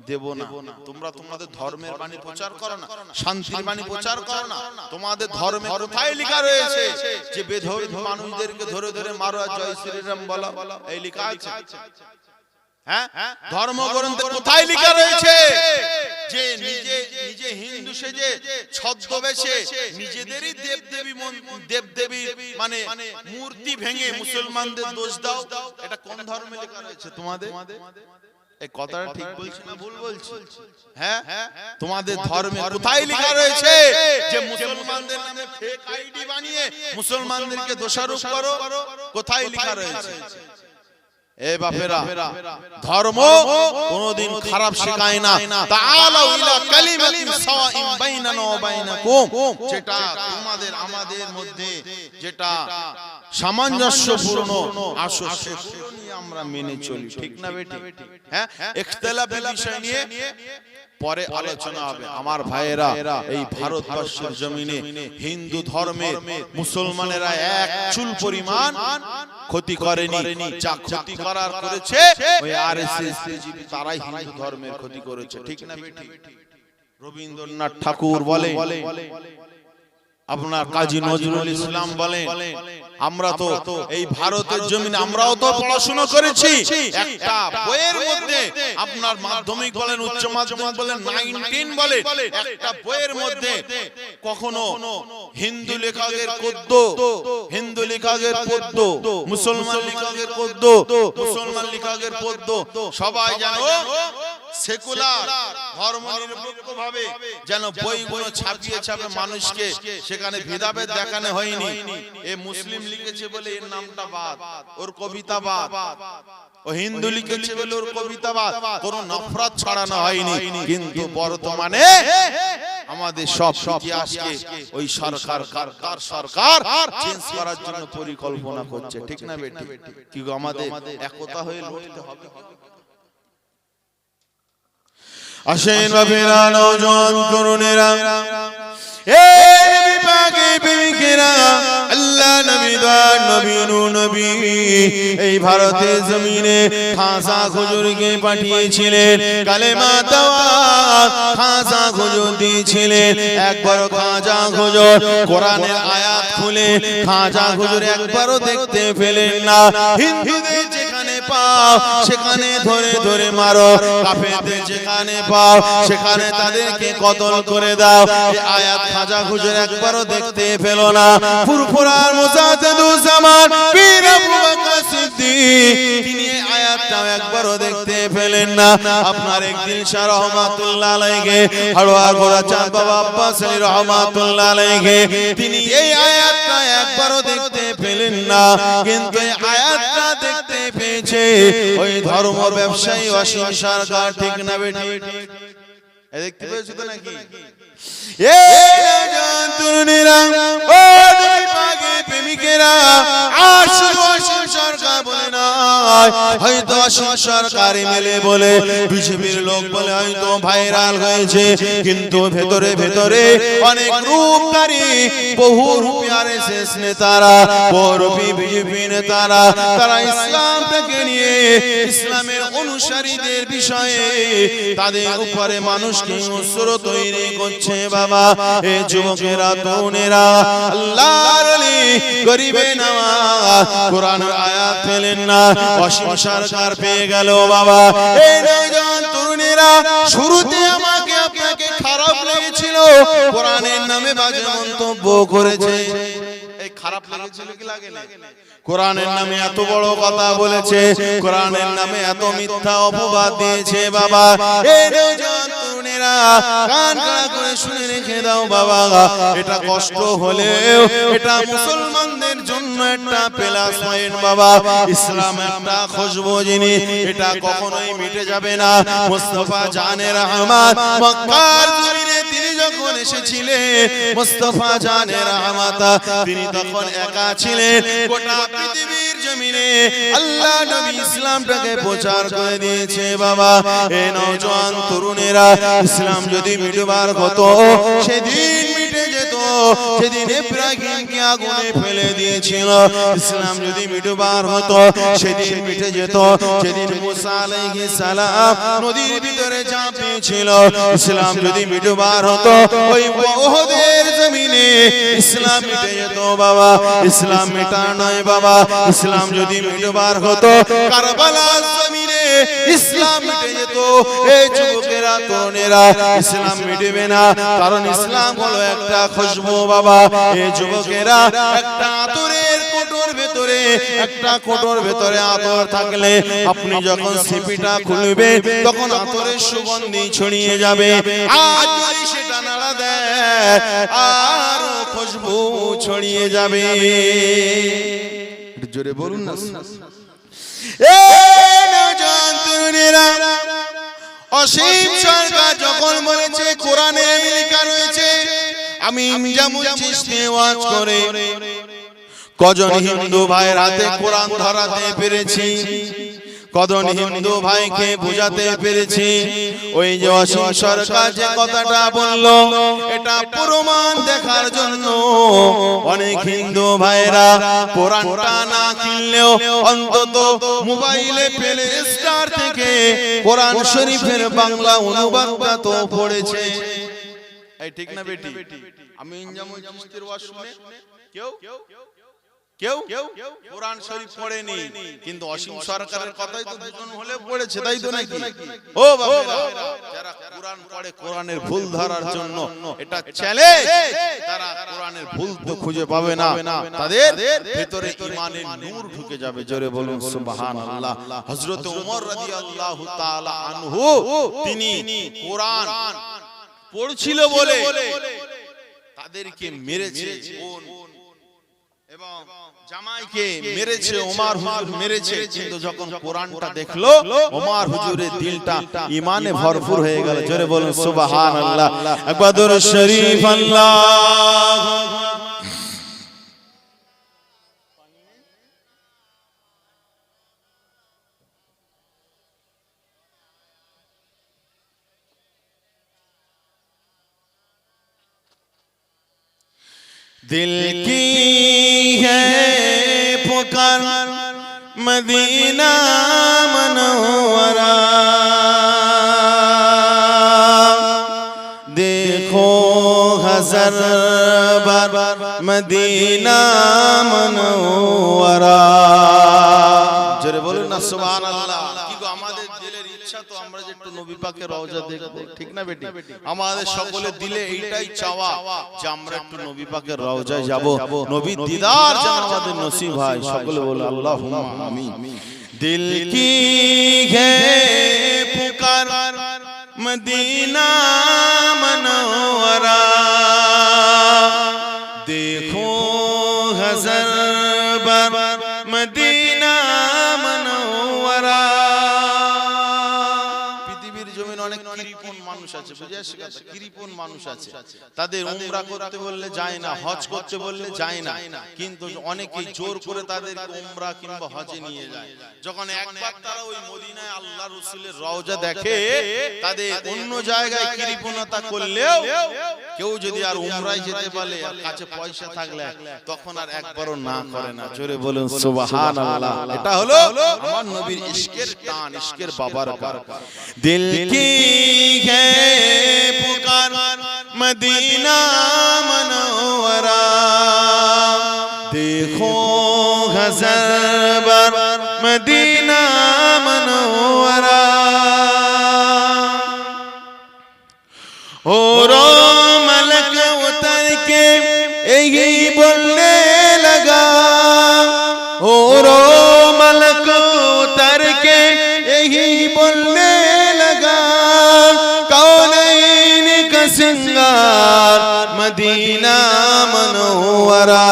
দেব না। তোমরা তোমাদের ধর্মের বাণী প্রচার করো না, শান্তির বাণী প্রচার করো না। তোমাদের ধর্মে কোথায় লেখা রয়েছে যে বেধর্মী মানুষদেরকে ধরে ধরে মারো আর জয় শ্রীরাম বলো? এই লেখা আছে? হ্যাঁ, ধর্মগ্রন্থে কোথায় লেখা রয়েছে যে নিজে হিন্দু সেজে ছদ্মবেশে নিজেদেরই দেবদেবী মানে মূর্তি ভেঙে মুসলমানদের দোষ দাও? এটা কোন ধর্মে লেখা রয়েছে তোমাদের? এই কথাটা ঠিক বলছি না ভুল বলছি? হ্যাঁ, তোমাদের ধর্মে কোথায় লেখা রয়েছে যে মুসলমানদের নামে ফেক আইডি বানিয়ে মুসলমানদেরকে দোষারোপ করো? কোথায় লেখা রয়েছে? এ বাপেরা, ধর্ম কোনদিন খারাপ শেখায় না। তাআলাউ ইলা কালিমাতিন সাওয়াইন বাইনানা ওয়া বাইনাকুম, যেটা তোমাদের আমাদের মধ্যে যেটা সামঞ্জস্যপূর্ণ আসো সেগুলো নিয়ে আমরা মেনে চলি, ঠিক না বেটি? হ্যাঁ, ইখতিলাফের বিষয় নিয়ে পরে আলোচনা হবে। আমার ভাইয়েরা, এই ভারতবর্ষের জমিনে হিন্দু ধর্মের মুসলমানেরা এক চুল পরিমাণ ক্ষতি করেনি। যা ক্ষতি করার করেছে ওই আরএসএস তারাই হিন্দু ধর্মের ক্ষতি করেছে, ঠিক না বেটি? রবীন্দ্রনাথ ঠাকুর বলে, আপনার কাজী নজরুল ইসলাম বলেন, আমরা তো এই ভারতের জমিনে আমরাও তো পড়াশোনা করেছি। একটা বইয়ের মধ্যে আপনার মাধ্যমিক বলেন, উচ্চ মাধ্যমিক বলেন, 19 বলেন, একটা বইয়ের মধ্যে কখনো হিন্দু লেখকের পদ্য, হিন্দু লেখকের পদ্য, মুসলমান লেখকের পদ্য, মুসলমান লেখকের পদ্য, সবাই জানো সেকুলার ধর্ম নিরপেক্ষ ভাবে যেন বইগুলো ছাপিয়ে ছাপিয়ে মানুষকে সেখানে ভেদাভেদ দেখানো হয়নি। এ মুসলিম লিখেছে বলে এর নামটা বাদ, ওর কবিতা বাদ। ও হিন্দু লিখেছে বলে ওর কবিতা বাদ, কোনো নফরত ছড়ানো হয়নি। কিন্তু বর্তমানে আমাদের সব ইতিহাসকে ওই সরকার সরকার চেঞ্জ করার জন্য পরিকল্পনা করছে, ঠিক না বেটি? কি গো, আমাদের একতা হয়ে লড়তে হবে। আসেন বাপেরা, নওজোয়ান তরুণেরা, এ নবী পাকের প্রেমিকেরা, আল্লাহ নবী দয়ার নবী নূর নবী এই ভারতের জমিনে খাজা হুজুরকে পাঠিয়েছিলেন কালেমা দাওয়াত। খাজা হুজুর দিয়েছিলেন একবার। খাজা হুজুর কোরআনের আয়াত খুলে খাজা হুজুর একবারও দেখতে পেলেন না। হিন্দুদের যেখানে পাও সেখানে ধরে ধরে মারো, কাফেরদের যেখানে পাও সেখানে তাদেরকে কতল করে দাও। এই আয়াত খাজা হুজুর একবারও দেখতে পেল না। ফুরফুরার মুজাদ্দিদুজ্জামান পীর আবু বকর সিদ্দিক তিনি এই আয়াতটাও একবারও দেখতে পেলেন না। আপনার একদিন শাহ রহমাতুল্লাহ আলাইহি হাড়োয়ার গোড়া চাঁদ বাবা আব্বাস আলী রহমাতুল্লাহ আলাইহি তিনি এই আয়াতটা একবারও দেখতে পেলেন না। কিন্তু এই আয়াতটা দেখতে পেয়েছে ওই ধর্ম ব্যবসায়ী অসীম সরকার, ঠিক না বেটি? দেখতে পেয়েছো তো নাকি? এ নওজোয়ান তরুণেরা, ও নবী পাকের প্রেমিকেরা, আসল অসীম সরকার বলে নয়, হয়তো অসীম সরকার মিলে বলে বিজেপির লোক বলে হয়তো ভাইরাল হয়েছে, কিন্তু ভেতরে ভেতরে অনেক রূপকারী বহু রূপী আরএসএস নেতারা, বহুরূপী বিজেপি নেতারা, তারা ইসলামটাকে নিয়ে ইসলামের অনুসারীদের বিষয়ে তাদের উপরে মানুষকে অস্ত্র তৈরি করছে। বাবা, এ যুবকেরা তরুণেরা, আল্লাহর ওলি গরিবে নওয়াজ কোরআনের আয়াত পেলেন না, অসীম সরকার পেয়ে গেল। বাবা, এই নওজোয়ান তরুণেরা, শুরুতে আমাকে আপনাকে খারাপ লেগেছিল, কোরআনের নামে বাজে মন্তব্য করেছে। এই খারাপ লেগেছিল কি লাগে না? কোরআনের নামে এত বড় কথা বলেছে, কোরআনের নামে এত মিথ্যা অপবাদ দিয়েছে। বাবা, এই নওজোয়ান তরুণেরা কান খাড়া করে শুনে রেখে দাও। বাবা, এটা কষ্ট হলেও এটা মুসলমানদের জন্য একটা প্লাস পয়েন্ট। বাবা, ইসলাম একটা খুশবু জিনিস, এটা কখনোই মিটে যাবে না। মুস্তাফা জানে রহমত মক্কার জমিনে তিনি যখন এসেছিলেন, মুস্তাফা জানে রহমত তিনি তখন একা ছিলেন। গোটা পৃথিবীর জমিনে আল্লাহ নবী ইসলামটাকে প্রচার করে দিয়েছে। বাবা, এই নওজোয়ান তরুণেরা, ইসলাম যদি মিটবার হতো সেদিন মিটে যেত, সেদিন ইব্রাহিমকে আগুনে ফেলে দিয়েছিল। ইসলাম যদি মিটবার হতো সেদিন মিটে যেত, সেদিন মুসা আলাইহিস সালাম নদীর ভিতরে ঝাঁপিয়েছিল। ইসলাম যদি মিটবার হতো ওই উহুদের জমিনে ইসলাম মিটে যেত। বাবা, ইসলাম মিটা নয়। বাবা, ইসলাম যদি মিটবার হতো কারবালার জমিনে ইসলাম মিটে যেত। এই যুবকেরা তরুণেরা, ইসলাম মিটবে না, কারণ ইসলাম হলো একটা খুশবু। বাবা, এই যুবকেরা, একটা আতরের কোটোর ভেতরে, একটা কোটোর ভেতরে আতর থাকলে আপনি যখন সিপিটা খুলবে তখন আতরের সুগন্ধি ছড়িয়ে যাবে। আর যদি সেটা নাড়া দেয় আরো খুশবু ছড়িয়ে যাবে। জোরে বলুন না। এই নওজোয়ান তরুণেরা, অসীম সরকার যখন বলেছে কোরআনে লেখা রয়েছে, আমি জামুল চিশতি ওয়াজ করে কজন হিন্দু ভাইয়ের হাতে কোরআন ধরাতে পেরেছি, কজন হিন্দু ভাইকে বোঝাতে পেরেছি। ওই যে অসীম সরকার যে কথাটা বললো, এটা প্রমাণ দেখার জন্য অনেক হিন্দু ভাইরা কোরআনটা না কিনলেও অন্তত মোবাইলে প্লে স্টোর থেকে কোরআন শরীফের বাংলা অনুবাদটা তো পড়েছে। এই ঠিক না বেটি? আমি জামুল চিশতির ওয়াজ শুনে কেউ কেউ কোরআন শরীফ পড়েনি, কিন্তু অসীম সরকারের কথাই তো দুজন হলে পড়েছে, তাই তো নাকি? ও বাবা, যারা কোরআন পড়ে কোরআনের ভুল ধরার জন্য এটা চ্যালেঞ্জ, তারা কোরআনের ভুল তো খুঁজে পাবে না, তাদের ভিতরে ঈমানের নূর ঢুকে যাবে। জোরে বলুন সুবহানাল্লাহ। হযরত ওমর রাদিয়াল্লাহু তাআলা আনহু তিনি কোরআন পড়ছিল বলে তাদেরকে মেরেছে, এবং জামাইকে মেরেছে, ওমর হুজুর মেরেছে, কিন্তু যখন কোরআনটা দেখলো ওমর হুজুরের দিলটা ঈমানে ভরপুর হয়ে গেল। জোরে বলুন সুবহানাল্লাহ। একবার দরুদ শরীফ আল্লাহু दिल की है पुकार मदीना मनोवरा, देखो हज़र बार मदीना मनोवरा। জোরে বলুন না সুবহানাল্লাহ। কি গো, আমাদের দিলের ইচ্ছা তো আমরা যে একটু নবী পাকের রওজা দেখব, ঠিক না বেটি? আমাদের সকলের দিলে এইটাই চাওয়া যে আমরা একটু নবী পাকের রওজায় যাব, নবীর দিদার যেন আমাদের নসিব হয়। সকলে বলে আল্লাহুম্মা আমিন। দিল কি হে পুকার মদিনা मनोवरा, देखो हज़र बार मदीना मनोवरा। পৃথিবীর জমিনে অনেক কৃপণ মানুষ আছে, বুঝে আসছে কথা? কৃপণ মানুষ আছে, তাদের উমরা করতে বললে যায় না, হজ করতে বললে যায় না, কিন্তু অনেকেই জোর করে তাদের উমরা কিংবা হজে নিয়ে যায়। যখন একবার তারা ওই মদিনায় আল্লাহ রাসূলের রওজা দেখে, তাদের অন্য জায়গায় কৃপণতা করলেও কেউ যদি আর উমরায় যেতে বলে, আর কাছে পয়সা থাকলে, তখন আর একবারও না করে না। জোরে বলুন সুবহানাল্লাহ। এটা হলো আমার নবীর ইশকের টান, ইশকের বাবার গান। দিল কি है पुकार मदीना मनोवरा, देखो हज़र बार मदीना मनोवरा। और मलक उतर के यही बोलने लगा, और मलक उतर के यही बोलने लगा, कौनैन का सिंगार मदीना मनोवरा,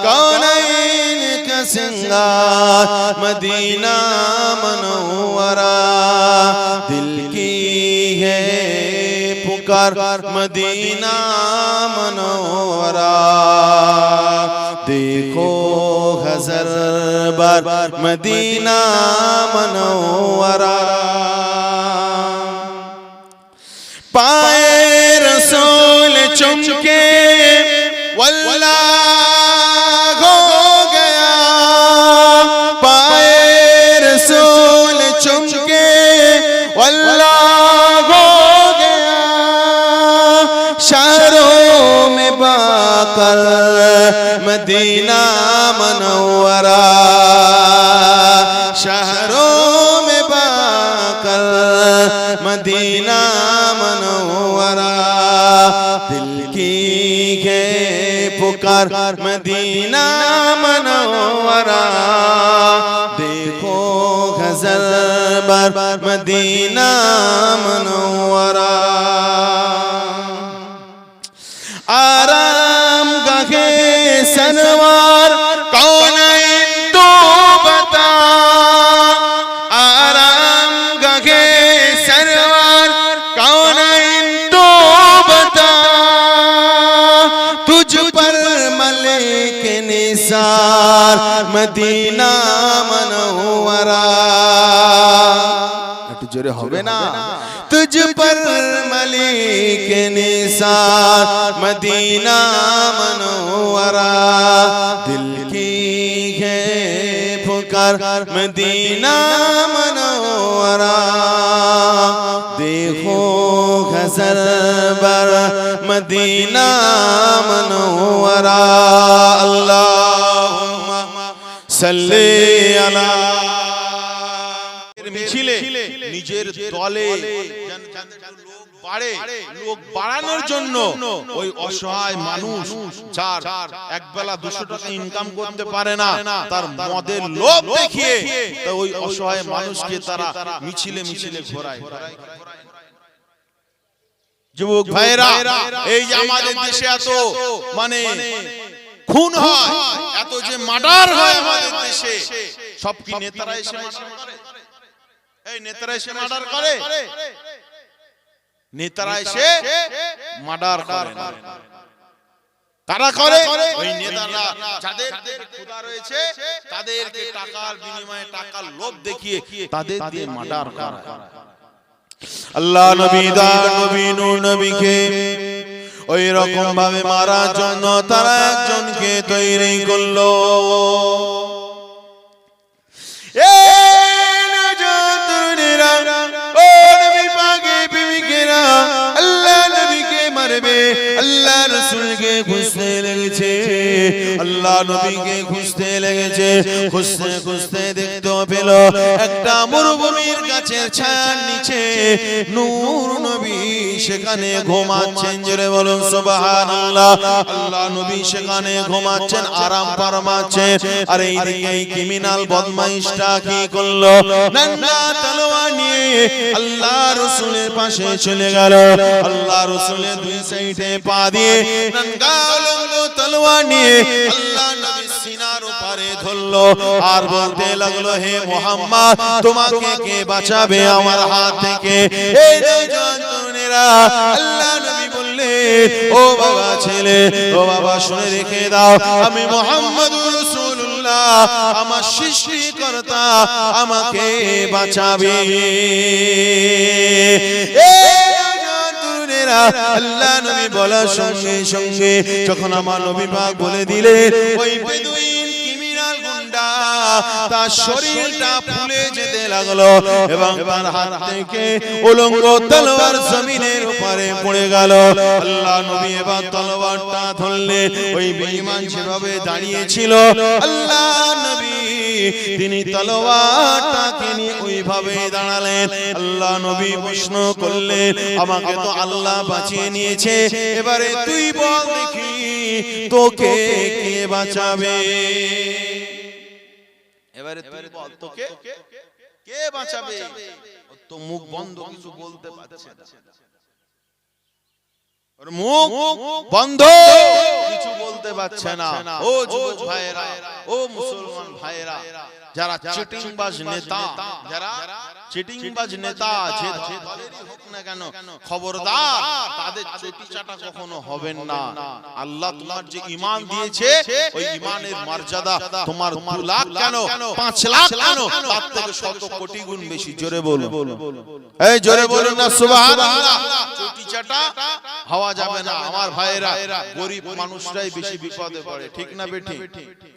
कौनैन का सिंगार मदीना मनोवरा। दिल की है पुकार मदीना मनोवरा, देखो हज़र बार मदीना मनोवरा। पाए रसूल चुमके वल्लाह हो गया, पाए रसूल चुमके वल्लाह हो गया, शहरों में बाकर मदीना मनोवरा, शहरों में बाकर मदीना मनोवरा। दिल की है पुकार मदीना मनोवरा, देखो हज़र बार मदीना मनोवरा। आराम गाहे सनवार कौनैन तो बता, आराम गाहे सनवार कौनैन तो बता, तुझ पर मलिक निसार मदीना मनोवरा। একটু জোরে হবে না? तुझ पर मलिक निसार मदीना मनोवरा, दिल की है पुकार मदीना मनोवरा, देखो हज़र बार मदीना मनोवरा। সাল্লি আলা মিছিলে নিজের দলে লোক বাড়ানোর জন্য ওই অসহায় মানুষ যার একবেলা 200 টাকা ইনকাম করতে পারে না, তার মদের লোভ দেখিয়ে ওই অসহায় মানুষকে তারা মিছিলে মিছিলে ঘোরায়। যুবক ভাইরা, এই যে আমাদের দেশে এত মানে খুন হয়, এত যে মার্ডার হয় আমাদের দেশে, সব কি নেতারা এসে মার্ডার করে? এই নেতারা এসে মার্ডার করে? নেতারা এসে মার্ডার করে না। কারা করে? ওই নেতারা যাদের ক্ষুধা রয়েছে তাদেরকে টাকার বিনিময়ে টাকার লোভ দেখিয়ে তাদের দিয়ে মার্ডার করে। আল্লাহ নবী দা নবী নূর নবীকে ওই রকম ভাবে মারার জন্য তারা একজনকে তৈরি করলো। আল্লাহ রাসূলকে খুঁজতে লেগেছে, আল্লাহ নবীকে খুঁজতে লেগেছে। খুঁজতে খুঁজতে দেখতে পেল একটা মরুভূমির গাছের ছায়ার নিচে নূর নবী সেখানে ঘুমাচ্ছেন। জোরে বলুন সুবহানাল্লাহ। আল্লাহ নবী সেখানে ঘুমাচ্ছেন, আরাম ফরমাচ্ছেন। আর এইদিকে এই ক্রিমিনাল বদমাইশটা কি করলো? নান্না তলোয়ার নিয়ে আল্লাহ রাসূলের পাশে চলে গেল। আল্লাহ রাসূলের দুই সাইডে পা দিয়ে নাঙ্গা লম্বা তলোয়ার নিয়ে আল্লাহ নবী সিনার উপরে ধরলো আর বলতে লাগলো, হে মুহাম্মদ, তোমাকে কে বাঁচাবে আমার হাত থেকে? এই দুজন তরুণেরা আল্লাহ নবী বললেন, ও বাবা ছেলে, ও বাবা শুনে রেখে দাও, আমি মুহাম্মদুর রাসূলুল্লাহ, আমার সৃষ্টিকর্তা আমাকে বাঁচাবে। আল্লাহ নবী বলার সঙ্গে সঙ্গে যখন আমার নবী পাক বলে দিলেন, ওই বেদুইন ক্রিমিনাল গুন্ডা তার শরীরটা ফুলে যেতে লাগলো এবং তার হাত থেকে উলঙ্গ তলোয়ার জমিনের উপরে পড়ে গেল। আল্লাহ নবী এবার তলোয়ারটা ধরলেন। ওই বেঈমান যেভাবে দাঁড়িয়ে ছিল, আল্লাহ নবী তিনি তলোয়ারটাকে নিয়ে ওইভাবে দাঁড়ালেন। আল্লাহ নবী প্রশ্ন করলেন, আমাকে তো আল্লাহ বাঁচিয়ে নিয়েছে, এবারে তুই বল দেখি তোকে কে বাঁচাবে? এবারে তুই বল তোকে কে বাঁচাবে? তো মুখ বন্ধ, কিছু বলতে পারছে না। মুখ বন্ধ, কিছু বলতে পারছে না। ও যুবক ভাইরা, ও মুসলমান ভাইরা, যারা চিটিংবাজ নেতা, যারা চিটিংবাজ নেতা যে দলেরই হোক না কেন, খবরদার তাদের চটি চাটা কখনো হবেন না। আল্লাহ তোমার যে ঈমান দিয়েছে, ওই ঈমানের মর্যাদা তোমার 2 লাখ কেন 5 লাখ কেন, তার থেকে শত কোটি গুণ বেশি। জোরে বলুন, এই জোরে বলুন না সুবহানাল্লাহ। চটি চাটা হওয়া যাবে না। আমার ভাইরা, গরিব মানুষরাই বেশি বিপদে পড়ে, ঠিক না বেঠিক?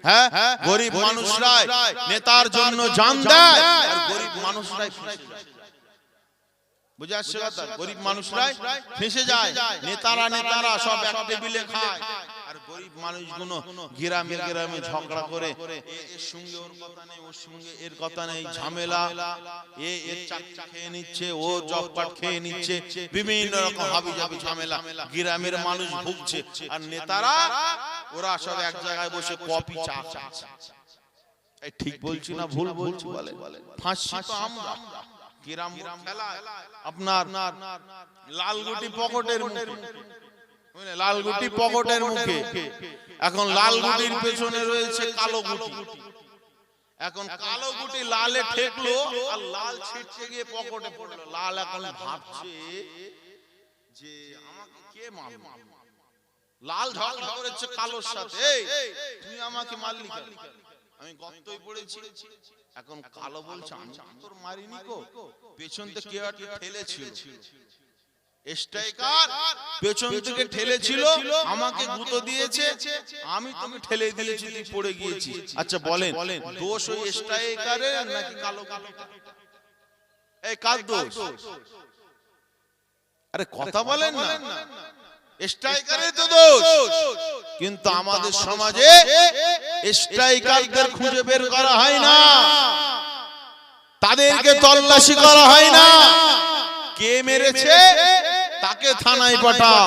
হ্যাঁ, গরিব মানুষরাই নেতার জন্য জান দেয়, আর গরিব মানুষরাই বুঝে আসছে কথা? গরিব মানুষরাই ফেঁসে যায়। নেতারা সব এক টেবিলে খায়, আর গরিব মানুষগুলো গ্রামে গ্রামে ঝগড়া করে, এর সঙ্গে ওর কথা নেই, ওর সঙ্গে এর কথা নেই, ঝামেলা, এর চাকরি খেয়ে নিচ্ছে, ও জব কার্ড খেয়ে নিচ্ছে, বিভিন্ন রকম হাবিজাবি ঝামেলা, গ্রামের মানুষ ভুগছে। আর নেতারা ওরা সব এক জায়গায় বসে কপি চা খাচ্ছে। এই ঠিক বলছি না ভুল বলছি? বলে ফাঁসি তো আমরা গ্রাম খেলা আপনার লালগুটি পকেটের মুখে, লালগুটি পকেটের মুখে। এখন লালগুটির পেছনে রয়েছে কালো গুটি। এখন কালো গুটি লালে ঠেকলো আর লাল ছিটকে গিয়ে পকেটে পড়লো। লাল এখন ভাবছে যে আমাকে কে মারলো? লাল ঝগড়া করেছে কালোর সাথে, তুই আমাকে মারলি কেন? আমি গর্তই পড়েছি। এখন কালো বলছে, আমি তোর মারিনি গো, পেছন থেকে কেউ একটা ঠেলেছিল, স্ট্রাইকার পেছন থেকে ঠেলেছিল, আমাকে গুঁতো দিয়েছে, আমি তোকে ঠেলে দিয়েছি, তুই পড়ে গিয়েছিস। আচ্ছা বলেন, দোষ ওই স্ট্রাইকারের নাকি কালো? এই কার দোষ? আরে কথা বলেন না। স্ট্রাইকারের তো দোষ, কিন্তু আমাদের সমাজে স্ট্রাইকারদের খুঁজে বের করা হয় না, তাদেরকে তল্লাশি করা হয় না। কে মেরেছে তাকে থানায় পাঠাও,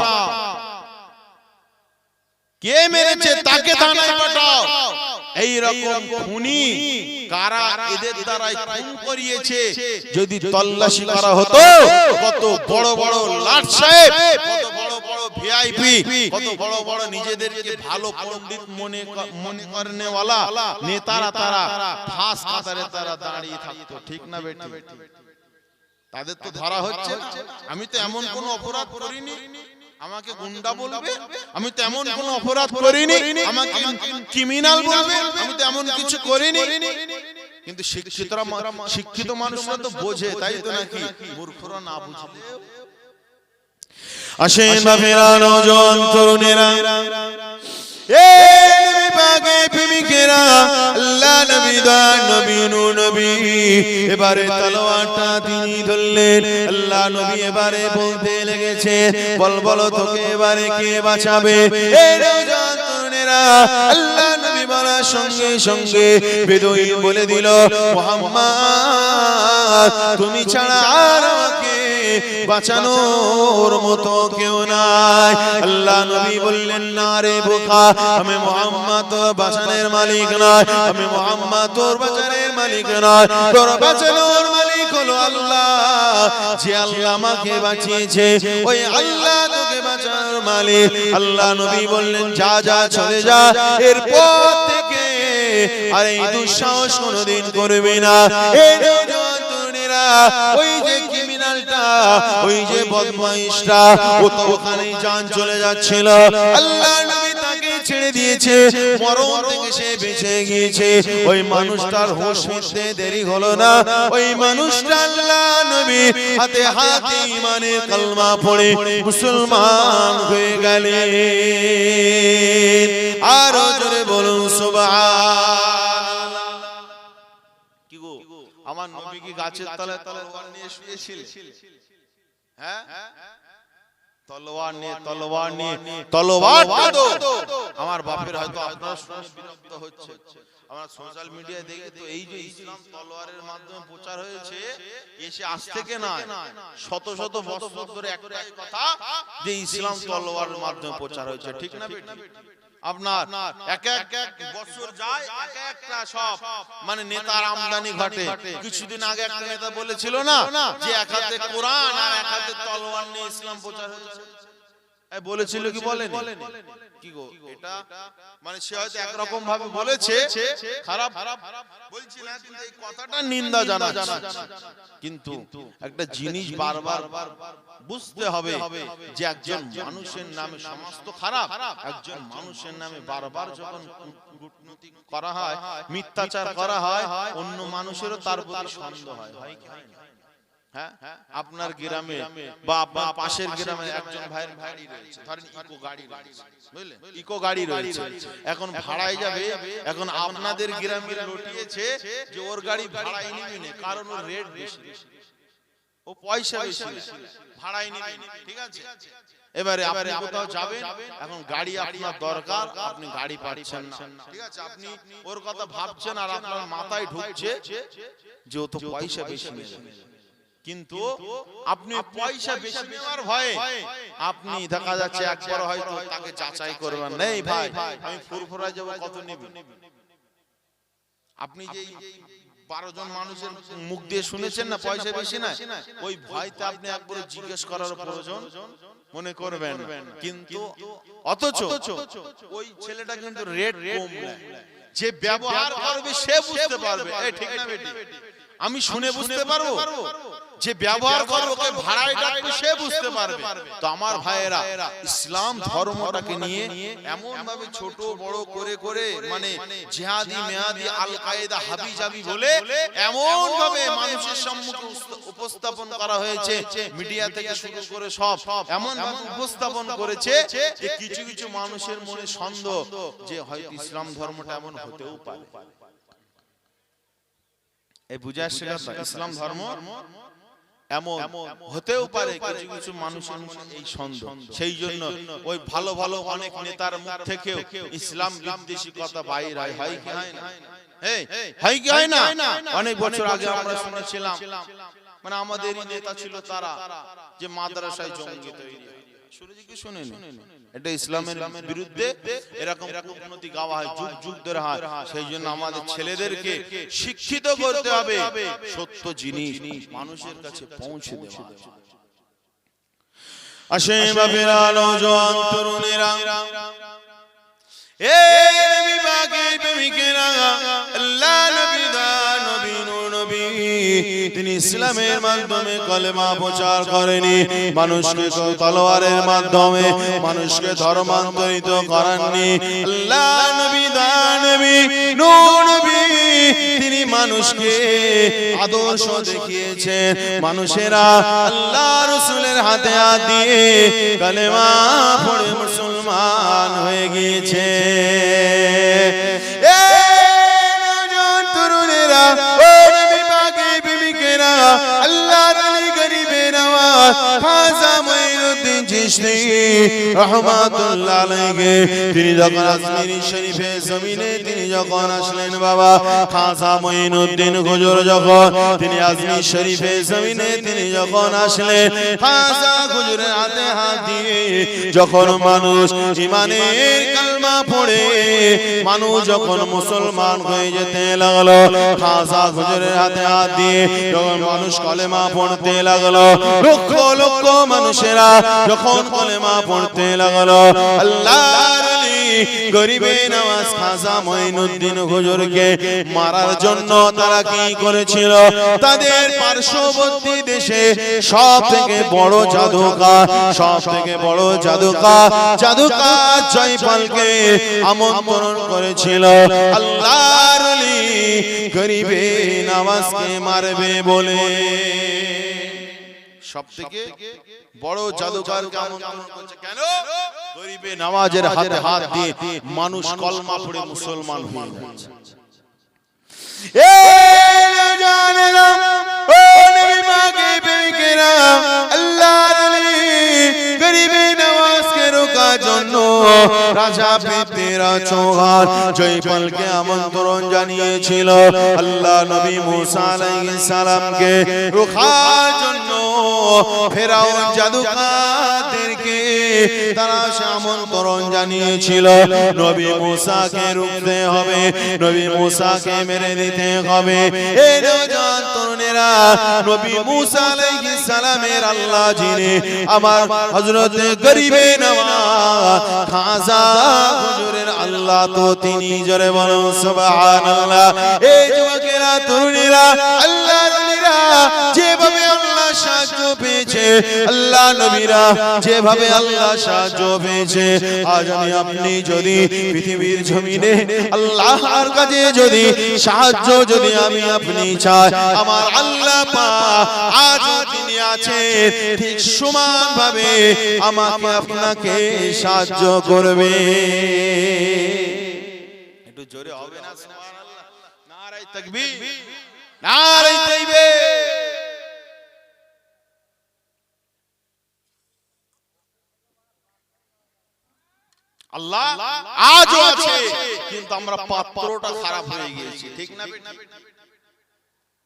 কে মেরেছে তাকে থানায় পাঠাও। এই রকম খুনি কারা এদের দ্বারাই খুন করিয়েছে যদি তল্লাশি করা হতো, কত বড় বড় লাট সাহেব, কত বড় বড় ভিআইপি, কত বড় বড় নিজেদেরকে ভালো পণ্ডিত মনে করেনেওয়ালা নেতারা তারা ফাঁস কাতারে তারা দাঁড়িয়ে থাকতো, ঠিক না বেটি? তাদের তো ধরা হচ্ছে। আমি তো এমন কোন অপরাধ করিনি আমাকে গুন্ডা বলবে, আমি তো এমন কোন অপরাধ করিনি আমাকে ক্রিমিনাল বলবে, আমি তো এমন কিছু করিনি। কিন্তু শিক্ষিত মানুষরা তো বোঝে, তাই তো নাকি? মূর্খরা না বুঝলে। আসেন বাপেরা, নওজোয়ান তরুণেরা, এবারে তলোয়ারটা তিনি ধরলেন। আল্লাহ নবী এবারে বলতে লেগেছে, বল বলো তোকে এবারে কে বাঁচাবে? আল্লাহ নবী বলার সঙ্গে সঙ্গে বেদুইন বলে দিল, মুহাম্মদ তুমি ছাড়া আর আমাকে বাঁচানোর মতো কেউ নাই। আল্লাহ নবী বললেন, না রে বোকা, আমি মুহাম্মদ তোর বাঁচানোর মালিক নয়, আমি মুহাম্মদ তোর বাঁচানোর মালিক নয়, তোর বাঁচানোর মালিক হলো আল্লাহ। যে আল্লাহ আমাকে বাঁচিয়েছে ওই আল্লাহ তোকে বাঁচানোর মালিক। আল্লাহ নবী বললেন, যা যা চলে যা, এরপর থেকে আর এই দুঃসাহস কোনোদিন করবি না। ওই যে ক্রিমিনালটা, ওই যে বদমাইশটা, ও তো ওখানেই জান চলে যাচ্ছিল, আল্লাহ নবী তাকে ছেড়ে দিয়েছে, মরণ থেকে সে বেঁচে গিয়েছে। ওই মানুষটার হুঁশ ফিরতে দেরি হলো না, ওই মানুষটা আল্লাহ নবী হাতে হাতে ঈমানের কালমা পড়ে মুসলমান হয়ে গেলেন। আরো জোরে বলুন সুবহানাল্লাহ। কি গো, আমার নবী কি গাছের তলায় তলোয়ার নিয়ে শুয়েছিল? হ্যাঁ, তলোয়ার নিয়ে তলোয়ারটা তো আমার বাপের হয়তো আপনারা শুনে বিরক্ত হচ্ছে। আমরা সোশ্যাল মিডিয়ায় দেখি তো এই যে ইসলাম তলোয়ারের মাধ্যমে প্রচার হয়েছে, এসে আজ থেকে না শত শত বছর ধরে একটাই কথা যে ইসলাম তলোয়ারের মাধ্যমে প্রচার হয়েছে, ঠিক না বেটি? আপনার এক এক বছর যায়, এক একটা সব মানে নেতার আমদানি ঘটে। কিছুদিন আগে একটা নেতা বলেছিল না যে এক হাতে কোরআন আর এক হাতে তলোয়ার নিয়ে ইসলাম প্রচার হচ্ছে, বলেছিল কি বলেনি? কি গো, এটা মানে সে হয়তো একরকম ভাবে বলেছে, খারাপ বলছি না, কিন্তু এই কথাটা নিন্দা জানাচ্ছে। কিন্তু একটা জিনিস বারবার বুঝতে হবে যে একজন মানুষের নামে সমস্ত খারাপ, একজন মানুষের নামে বারবার যখন কূটনীতি করা হয়, মিথ্যাচার করা হয়, অন্য মানুষেরও তার প্রতি সন্দেহ হয়। হ্যাঁ, আপনার গ্রামে বা আপনার পাশের গ্রামে একজন ভাইয়ের গাড়ি রয়েছে, ধরেন ইকো গাড়ি রয়েছে, বুঝলেন, ইকো গাড়ি রয়েছে, এখন ভাড়ায় যাবে। এখন আপনাদের গ্রামে লটিয়েছে যে ওর গাড়ি ভাড়ায় নিবি না, কারণ ওর রেট বেশি, ও পয়সা বেশি, ভাড়ায় নিবি না, ঠিক আছে? এবারে আপনি কোথাও যাবেন, এখন গাড়ি আপনার দরকার, আপনি গাড়ি পাচ্ছেন না, ঠিক আছে? আপনি ওর কথা ভাবছেন আর আপনার মাথায় ঢুকছে যে ও তো পয়সা বেশি নেবে, কিন্তু আপনি পয়সা বেশি নেওয়ার ভয়ে আপনি দেখা যাচ্ছে একবার হয়তো তাকে যাচাই করবেন না, এই ভাই আমি ফুরফুরা যাব, কত নেবে? আপনি যে 12 জন মানুষের মুখ দিয়ে শুনেছেন না পয়সা বেশি না, ওই ভয়তে আপনি একবার জিজ্ঞেস করার প্রয়োজন মনে করবেন। কিন্তু অথচ ওই ছেলেটা কিন্তু রেট কম নেয়, যে ব্যবহার করবে সে বুঝতে পারবে, এই ঠিক না বেটি? আমি শুনে বুঝতে পারবো, যে ব্যবহার করবে ওকে ভাড়ায় ডাকবে সে বুঝতে পারবে। তো আমার ভাইয়েরা, ইসলাম ধর্মটাকে নিয়ে এমন ভাবে ছোট বড় করে করে মানে জিহাদি মেহাদি আল কায়েদা হাবি জাবি বলে এমন ভাবে মানুষের সম্মুখে উপস্থাপন করা হয়েছে, মিডিয়া থেকে শুরু করে সব এমন ভাবে উপস্থাপন করেছে যে কিছু কিছু মানুষের মনে সন্দেহ যে হয়তো ইসলাম ধর্মটা এমন হতেও পারে। এই বুঝে আসছে কথা, ইসলাম ধর্ম এমন হতেও পারে কিছু কিছু মানুষের এই সন্দেহ, সেই জন্য ওই ভালো ভালো অনেক নেতার মুখ থেকেও ইসলাম বিদ্বেষী কথা বাইর হয় কি হয় না? হয় কি হয় না? অনেক বছর আগে আমরা শুনেছিলাম, মানে আমাদের নেতা ছিল তারা যে মাদ্রাসায় জঙ্গি তৈরি, শুনেছি কি শুনেনি? এটা ইসলামের বিরুদ্ধে এরকম কূটনীতি গাওয়া হয়, যুগ যুগ ধরে হয়। সেই জন্য আমাদের ছেলেদেরকে শিক্ষিত করতে হবে, সত্য জিনিস মানুষের কাছে পৌঁছে দেওয়া। আসেন বাপেরা, নওজোয়ান তরুণেরা, এ নবী পাকের প্রেমিকেরা, আল্লাহ নবী দা নবী নূর নবী, তিনি ইসলামের মাধ্যমে কলেমা প্রচার করেনি, মানুষকে তলোয়ারের মাধ্যমে মানুষকে ধর্মান্তরিত করেননি। আল্লাহ নবী দা নবী নূর নবী, তিনি মানুষকে আদর্শ দেখিয়েছেন। মানুষেরা আল্লাহ রাসূলের হাতে হাত দিয়ে কলেমা পড়ে মুসলমান হয়ে গিয়েছে। তিনি যখন আজমির শরীফে জমিনে তিনি যখন আসলেন, বাবা খাজা মঈনুদ্দিন হুজুর যখন তিনি আজমির শরীফে জমিনে তিনি যখন আসলেন, খাজা হুজুরের হাতে হাত দিয়ে যখন মানুষ ঈমানের কালমা পড়ে মানুষ যখন মুসলমান হয়ে যেতে লাগলো, খাজা হুজুরের হাতে হাত দিয়ে যখন মানুষ কলেমা পড়তে লাগলো, লক্ষ লক্ষ মানুষেরা যখন কলেমা পড়তে লাগলো, আল্লাহর ওলি গরিবে নওয়াজ খাজা মঈনুদ্দিন হুজুরকে মারার জন্য তারা কি করেছিল? তাদের পার্শ্ববর্তী দেশে সব থেকে বড় জাদুকার, সব থেকে বড় জাদুকার জয়পালকে আমন্ত্রণ করেছিল। আল্লাহর ওলি গরিবে নওয়াজকে মারবে বলে সব থেকে বড় জাদুকারকে আমন্ত্রণ করছে। কেন? গরিবে নওয়াজের হাতে হাত দিয়ে মানুষ কলমা পড়ে মুসলমান হয়ে যাচ্ছে। রাজা পৃথ্বীরাজ চৌহান জয়পালকে আমন্ত্রণ জানিয়েছিল আল্লাহ নবী মুসা আলাইহিস সালামকে রোখার জন্য। ফেরাউন জাদুকারদেরকে তারা আমন্ত্রণ জানিয়েছিল নবী মুসাকে রুখতে হবে, নবী মুসাকে মেরে দিতে হবে। এই নওজোয়ান তরুণেরা, নবী মুসা আলাইহিস সালামের আল্লাহ যিনি, আমার হযরত গরিবে নওয়াজ খাজা হুজুরের আল্লাহ তো তিনি। জোরে বলুন সুবহানাল্লাহ। এই যুবকেরা, তরুণেরা, আল্লাহর ওলিরা যেভাবে আল্লাহ সাহায্য পেয়েছে, আল্লাহ নবীরা যেভাবে আল্লাহ সাহায্য পেয়েছে, আজ আমি আপনি যদি পৃথিবীর জমিনে আল্লাহর কাছে যদি সাহায্য যদি আমি আপনি চাই, আমার আল্লাহ পাক আজ তিনি আছেন, ঠিক সমানভাবে আমাকে আপনাকে সাহায্য করবে। একটু জোরে হবে না সুবহানাল্লাহ? নারায়ে তাকবীর, নারায়ে তাকবীর। আল্লাহ আজও আছে, কিন্তু আমরা পাত্রটা খারাপ হয়ে গিয়েছি, ঠিক না?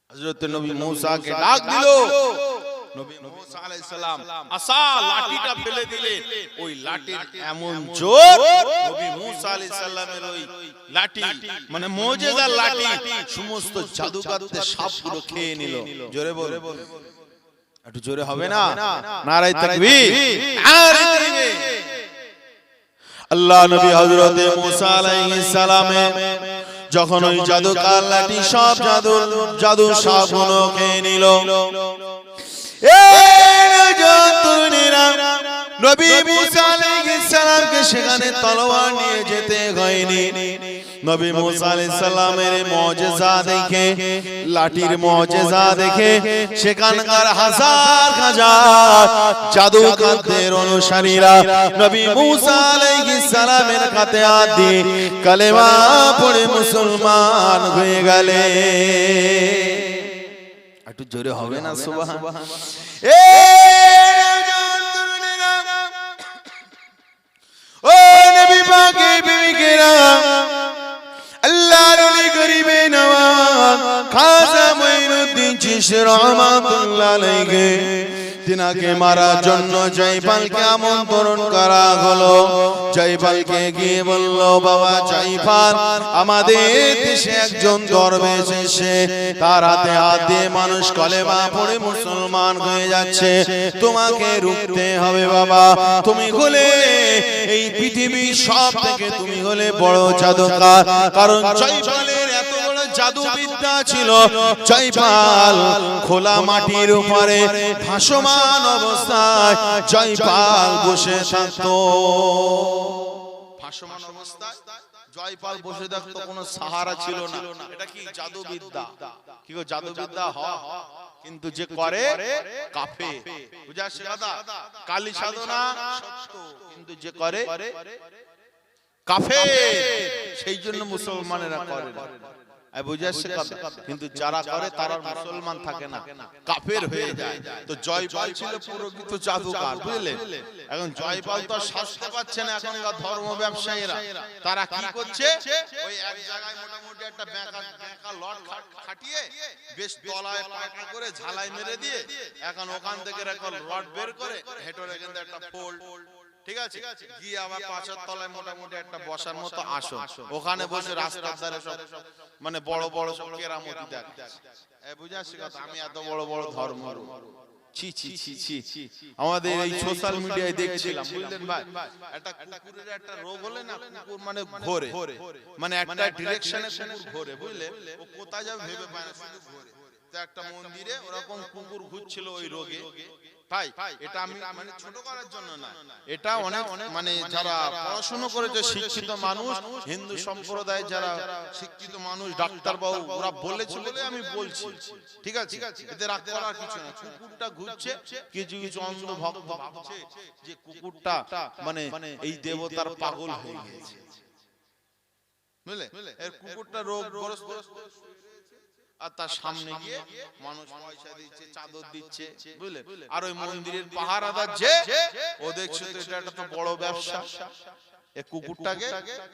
হযরত নবী মুসাকে ডাক দিল, নবী মুসা আলাইহিস সালাম আসা লাঠিটা ফেলে দিলেন। ওই লাঠির এমন জোর, নবী মুসা আলাইহিস সালামের ওই লাঠি মানে মুজিজার লাঠি সমস্ত জাদুকারদের সবগুলো খেয়ে নিল। জোরে বল, একটু জোরে হবে না? নারায়ে তাকবীর, নারায়ে তাকবীর। আল্লাহ নবী হযরত মুসা আলাইহিস সালামে যখন ওই জাদুকার লাঠি সব জাদু সবগুলো খেয়ে নিল, নবী মুসা আলাইহিস সালামকে সেখানে তলোয়ার নিয়ে যেতে হয়নি। নবী মুসা আলাইহিস সালামের মুজিজা দেখে, লাঠির মুজিজা দেখে সেখানকার হাজার হাজার জাদুকারদের অনুসারীরা নবী মুসা আলাইহিস সালামের হাতে হাত দিয়ে কালেমা পড়ে মুসলমান হয়ে গেলেন। একটু জোরে হবে না সুবহান। ও নবী পাকের প্রেমিকেরা, আল্লাহর ওলি গরিবে নওয়াজ খাজা মঈনুদ্দিন চিশতি রহমাতুল্লাহ আলাইহি, তিনাকে মারার জন্য জয়পালকে আমন্ত্রণ করা হলো। জয়পালকে গিয়ে বলল, বাবা জয়পাল, আমাদের দেশে একজন দরবেশ এসে তার হাতে হাত দিয়ে মানুষ কলেমা পড়ে মুসলমান হয়ে যাচ্ছে, তোমাকে রুখতে হবে বাবা। তুমি হলে এই পৃথিবীর সব থেকে তুমি হলে বড় জাদুকর, কারণ জয়পালের এত বড় জাদুবিদ্যা ছিল। জয়পাল খোলা মাটির উপরে ভাসমান অবস্থায় জয়পাল বসে থাকতো। ভাসমান অবস্থায় জয়পাল বসে থাকতো, কোনো সাহারা ছিল না। এটা কি জাদুবিদ্যা? কি গো জাদুবিদ্যা হয়, কিন্তু যে করে কাফে। বুঝা আসছে কথা? কালী সাধনা সত্য, কিন্তু যে করে কাফে। সেই জন্য মুসলমানেরা করে না। বুঝা আসছে কথা? কিন্তু যারা করে তারা মুসলমান থাকে না, কাফের হয়ে যায়। তো জয়পাল ছিল প্রকৃত জাদুকর, বুঝলে? এখন জয়পাল তো শাস্তি পাচ্ছে না। এখনকার ধর্ম ব্যবসায়ীরা তারা কি করছে, ওই এক জায়গায় মোটামুটি একটা বেঁকা লট খাটিয়ে বেশ তলায় পাটা করে ঝালাই মেরে দিয়ে এখন ওখান থেকে একটা রড বের করে হেঁটে কিন্তু একটা ফোল্ড, ঠিক আছে, গিয়ে আবার পাঁচের তলায় মোটামুটি একটা বসার মতো আসন, ওখানে বসে রাস্তার ধারে সব মানে বড় বড় কেরামতি দেখছে। বুঝে আসছে কথা? আমি এত বড় বড় ধর্ম, ছি ছি ছি ছি। আমাদের এই সোশ্যাল মিডিয়ায় দেখছিলাম, বুঝলেন ভাই, একটা কুকুরের একটা রোগ হলে না, কুকুর মানে ঘোরে, মানে একটা ডিরেকশনে কুকুর ঘোরে, বুঝলে? ও কোথায় যাবে ভেবে পায় না, শুধু ঘোরে। তো একটা মন্দিরে ওরকম কুকুর ঘুরছিল ওই রোগে। ভাই এটা আমি মানে ছোট করার জন্য না, এটা অনেক মানে যারা পড়াশোনা করেছে শিক্ষিত মানুষ, হিন্দু সম্প্রদায়ের যারা শিক্ষিত মানুষ, ডাক্তার বাবু, ওরা বলেছে বলে আমি বলছি, ঠিক আছে? এতে রাগ করার কিছু না। কুকুরটা ঘুরছে, কিছু কিছু অন্ধ ভক্ত ভাবছে যে কুকুরটা মানে এই দেবতার পাগল হয়ে গেছে, বুঝলে? এর কুকুরটা রোগগ্রস্ত, আর তার সামনে গিয়ে মানুষ পয়সা দিচ্ছে, চাদর দিচ্ছে, বুঝলে? আর ওই মন্দিরের পাহারাদার যে ও দেখছে তো এটা একটা তো বড় ব্যবসা, এই কুকুরটাকে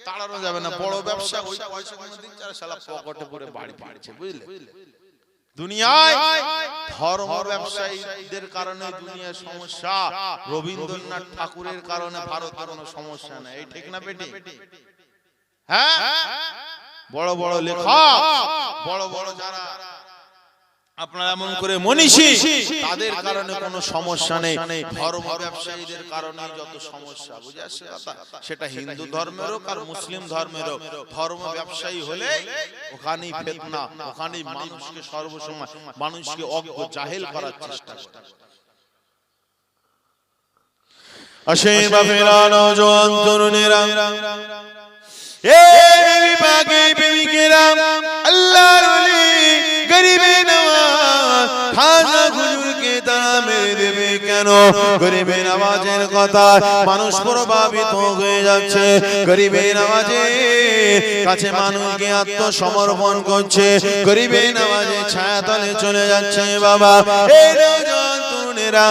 তাড়ানো যাবে না, বড় ব্যবসা। ওই পয়সাগুলো দিচ্ছে আর শালা পকেটে করে বাড়ি ফিরছে, বুঝলে? দুনিয়ায় ধর্ম ব্যবসায়ীদের কারণে দুনিয়ার সমস্যা, রবীন্দ্রনাথ ঠাকুরের কারণে ভারতের কোনো সমস্যা নেই। এই ঠিক না বেটি? হ্যাঁ, বড় বড় লেখক, বড় বড় যারা আপনারা এমন করে মনীষী, তাদের কারণে কোনো সমস্যা নেই। ধর্ম ব্যবসায়ীদের কারণে যত সমস্যা, বুঝে আসছে কথা? সেটা হিন্দু ধর্মের হোক আর মুসলিম ধর্মের হোক, ধর্ম ব্যবসায়ী হলে ওখানেই ফিতনা, ওখানেই মানুষকে সর্বসময় মানুষকে অজ্ঞ জাহেল করার চেষ্টা করে। আসে বাপেরা, নওজোয়ান তরুণেরা, আল্লাহর ওলি গরিবে নওয়াজ খাজা হুজুরকে তারা মেরে দেবে কেন? গরিবে নওয়াজের কথা মানুষ প্রভাবিত হয়ে যাচ্ছে, গরিবে নওয়াজের কাছে মানুষকে আত্মসমর্পণ করছে, গরিবে নওয়াজের ছায়াতলে চলে যাচ্ছে। বাবা এই নওজোয়ান তরুণেরা,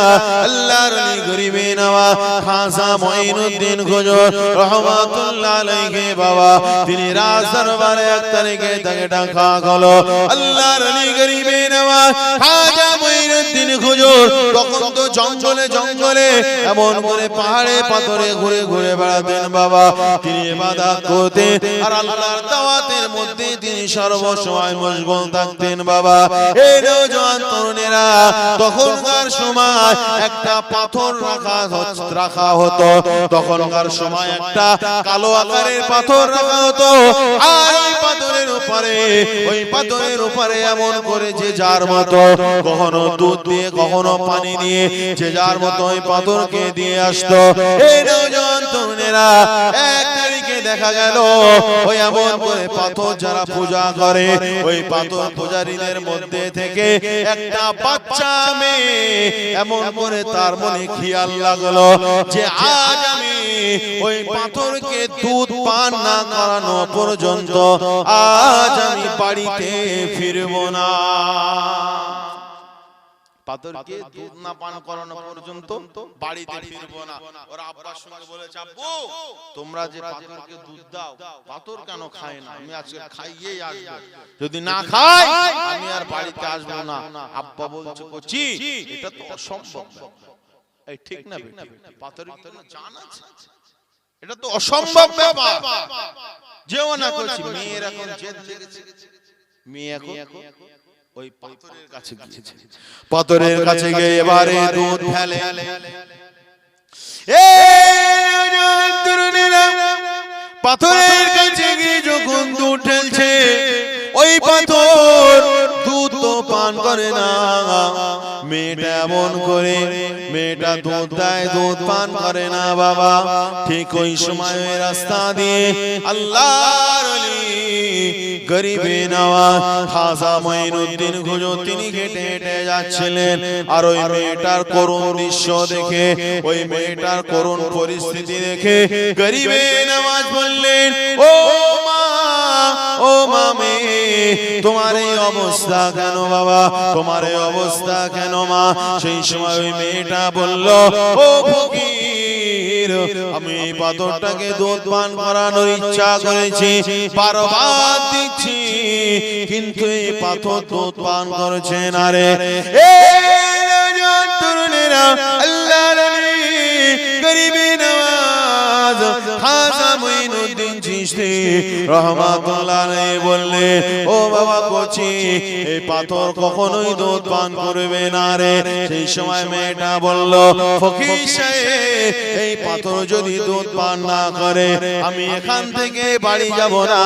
আল্লাহর ওলি গরিবে নওয়াজ খাজা মঈনুদ্দিন হুজুর রহমাতুল্লাহ আলাইহি, বাবা তিনি রাজ দরবারে 1 তারিখে তাকে ডাকা হলো। আল্লাহর ওলি গরিবে নওয়াজ খাজা মঈনুদ্দিন হুজুর তখন তো জঙ্গলে জঙ্গলে এমন করে পাহাড়ে পাথরে ঘুরে ঘুরে বেড়াতেন। বাবা তিনি ইবাদত করতেন আর আল্লাহর দাওয়াতের মধ্যে তিনি সর্বসময় মশগুল থাকতেন। বাবা এই নওজোয়ান তরুণেরা, তখনকার সময় একটা পাথর রাখা হতো, তখনকার সময় একটা কালো আকারের পাথর রাখা হতো, আর ওই পাথরের উপরে এমন করে যে যার মতো কখনো দুধ দিয়ে কখনো পানি দিয়ে যে যার মতো ওই পাথরকে দিয়ে আসতো। এই নওজোয়ান তরুণেরা, 1 তারিখে দেখা গেল ওই এমন করে পাথর যারা পূজা করে, ওই পাথর পূজারীদের মধ্যে থেকে একটা বাচ্চা মেয়ে এমন করে তার মনে খেয়াল লাগলো যে আজ আমি ওই পাথরকে দুধ পান না করানো পর্যন্ত আজ আমি বাড়িতে ফিরব না। পাথরকে দুধ না পান করানো পর্যন্ত বাড়িতে ফিরবো না। ওর আব্বার সঙ্গে বলেছে, আব্বু তোমরা যে পাথরকে দুধ দাও, পাথর কেন খায় না? আমি আজকে খাইয়েই আসবো, যদি না খাই আমি আর বাড়িতে আসবো না। আব্বা বলছে, কচি এটা তো অসম্ভব। এই ঠিক না বেটি? পাথরের কি কোনো জান আছে? এটা তো অসম্ভব ব্যাপার। যেও না কচি। মেয়ের এখন জেদ লেগেছে, মেয়ে এখন ওই পাথরের কাছে গিয়েছে। পাথরের কাছে গিয়ে এবারে দুধ ঢালে। পাথরের কাছে গিয়ে যখন দুধ ঢেলছে, ওই পাথর দুধ তো পান করে না। মেয়েটা এমন করে, মেয়েটা দুধ দেয়, দুধ পান করে না বাবা। ঠিক ওই সময় রাস্তা দিয়ে আল্লাহর ওলি গরিবে নওয়াজ খাজা মঈনুদ্দিন হুজুর তিনি হেঁটে হেঁটে যাচ্ছিলেন। আর ওই মেয়েটার করুণ দৃশ্য দেখে, ওই মেয়েটার করুণ পরিস্থিতি দেখে গরিবে নওয়াজ বললেন, ও মা, ও মামে, তোমার এই অবস্থা কেন বাবা? তোমার এই অবস্থা কেন মা? সেই সময় ওই মেয়েটা বলল, ও ফকির, আমি এই পাথরটাকে দুধ পান করানোর ইচ্ছা করেছি, বারবার দিচ্ছি, কিন্তু এই পাথর দুধ পান করছে না রে। তরুণেরা, আল্লাহর ওলি গরিবে নওয়াজ খাজা মঈনুদ্দিন চিশতি রাহমাতুল্লাহ আলাইহি বললেন, ও বাবা কচি, এই পাথর কখনোই দুধ পান করবে না রে। সেই সময় মেয়েটা বলল, ফকির সাহেব, এই পাথর যদি দুধ পান না করে আমি এখান থেকে বাড়ি যাব না।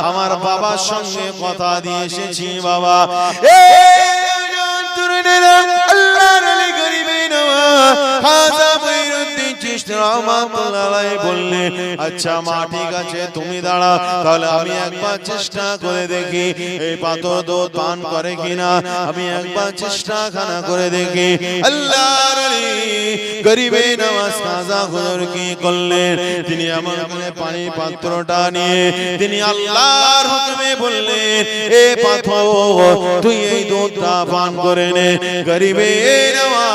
আমার বাবার সঙ্গে কথা দিয়ে এসেছি বাবা। আল্লাহর ওলি গরিবে নওয়াজ খাজা মঈনুদ্দিন চিশতি রাহমাতুল্লাহ আলাইহি বললেন, আচ্ছা মা, ঠিক আছে, তুমি দাঁড়াও, তাহলে আমি একবার চেষ্টা করে দেখি এই পাথর দুধ পান করে কিনা, আমি একবার চেষ্টা খানা করে দেখি। আল্লাহর ওলি গরিবে নওয়াজ খাজা হুজুর কি করলেন, তিনি এমন করে পানির পাত্রটা নিয়ে তিনি আল্লাহর হুকুমে বললেন, এ পাথর তুই এই দুধটা পান করে নে। গরিবে নওয়াজ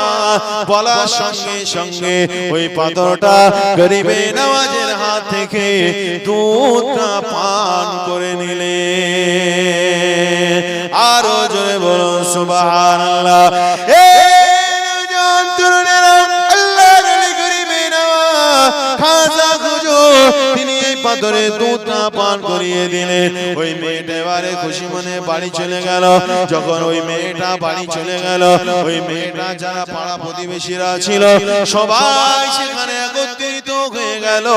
বলার সঙ্গে সঙ্গে ওই পাথরটা গরিবে নওয়াজের হাত থেকে দুধটা পান করে নিলে। আরো জোরে বলুন সুবহানাল্লাহ। তিনি এই পাথরে দুধটা পান করিয়ে দিলেন। ওই মেয়েটা এবারে খুশি মনে বাড়ি চলে গেল। যখন ওই মেয়েটা বাড়ি চলে গেল, ওই মেয়েটা যারা পাড়া প্রতিবেশীরা ছিল সবাই সেখানে একত্রিত হয়ে গেল।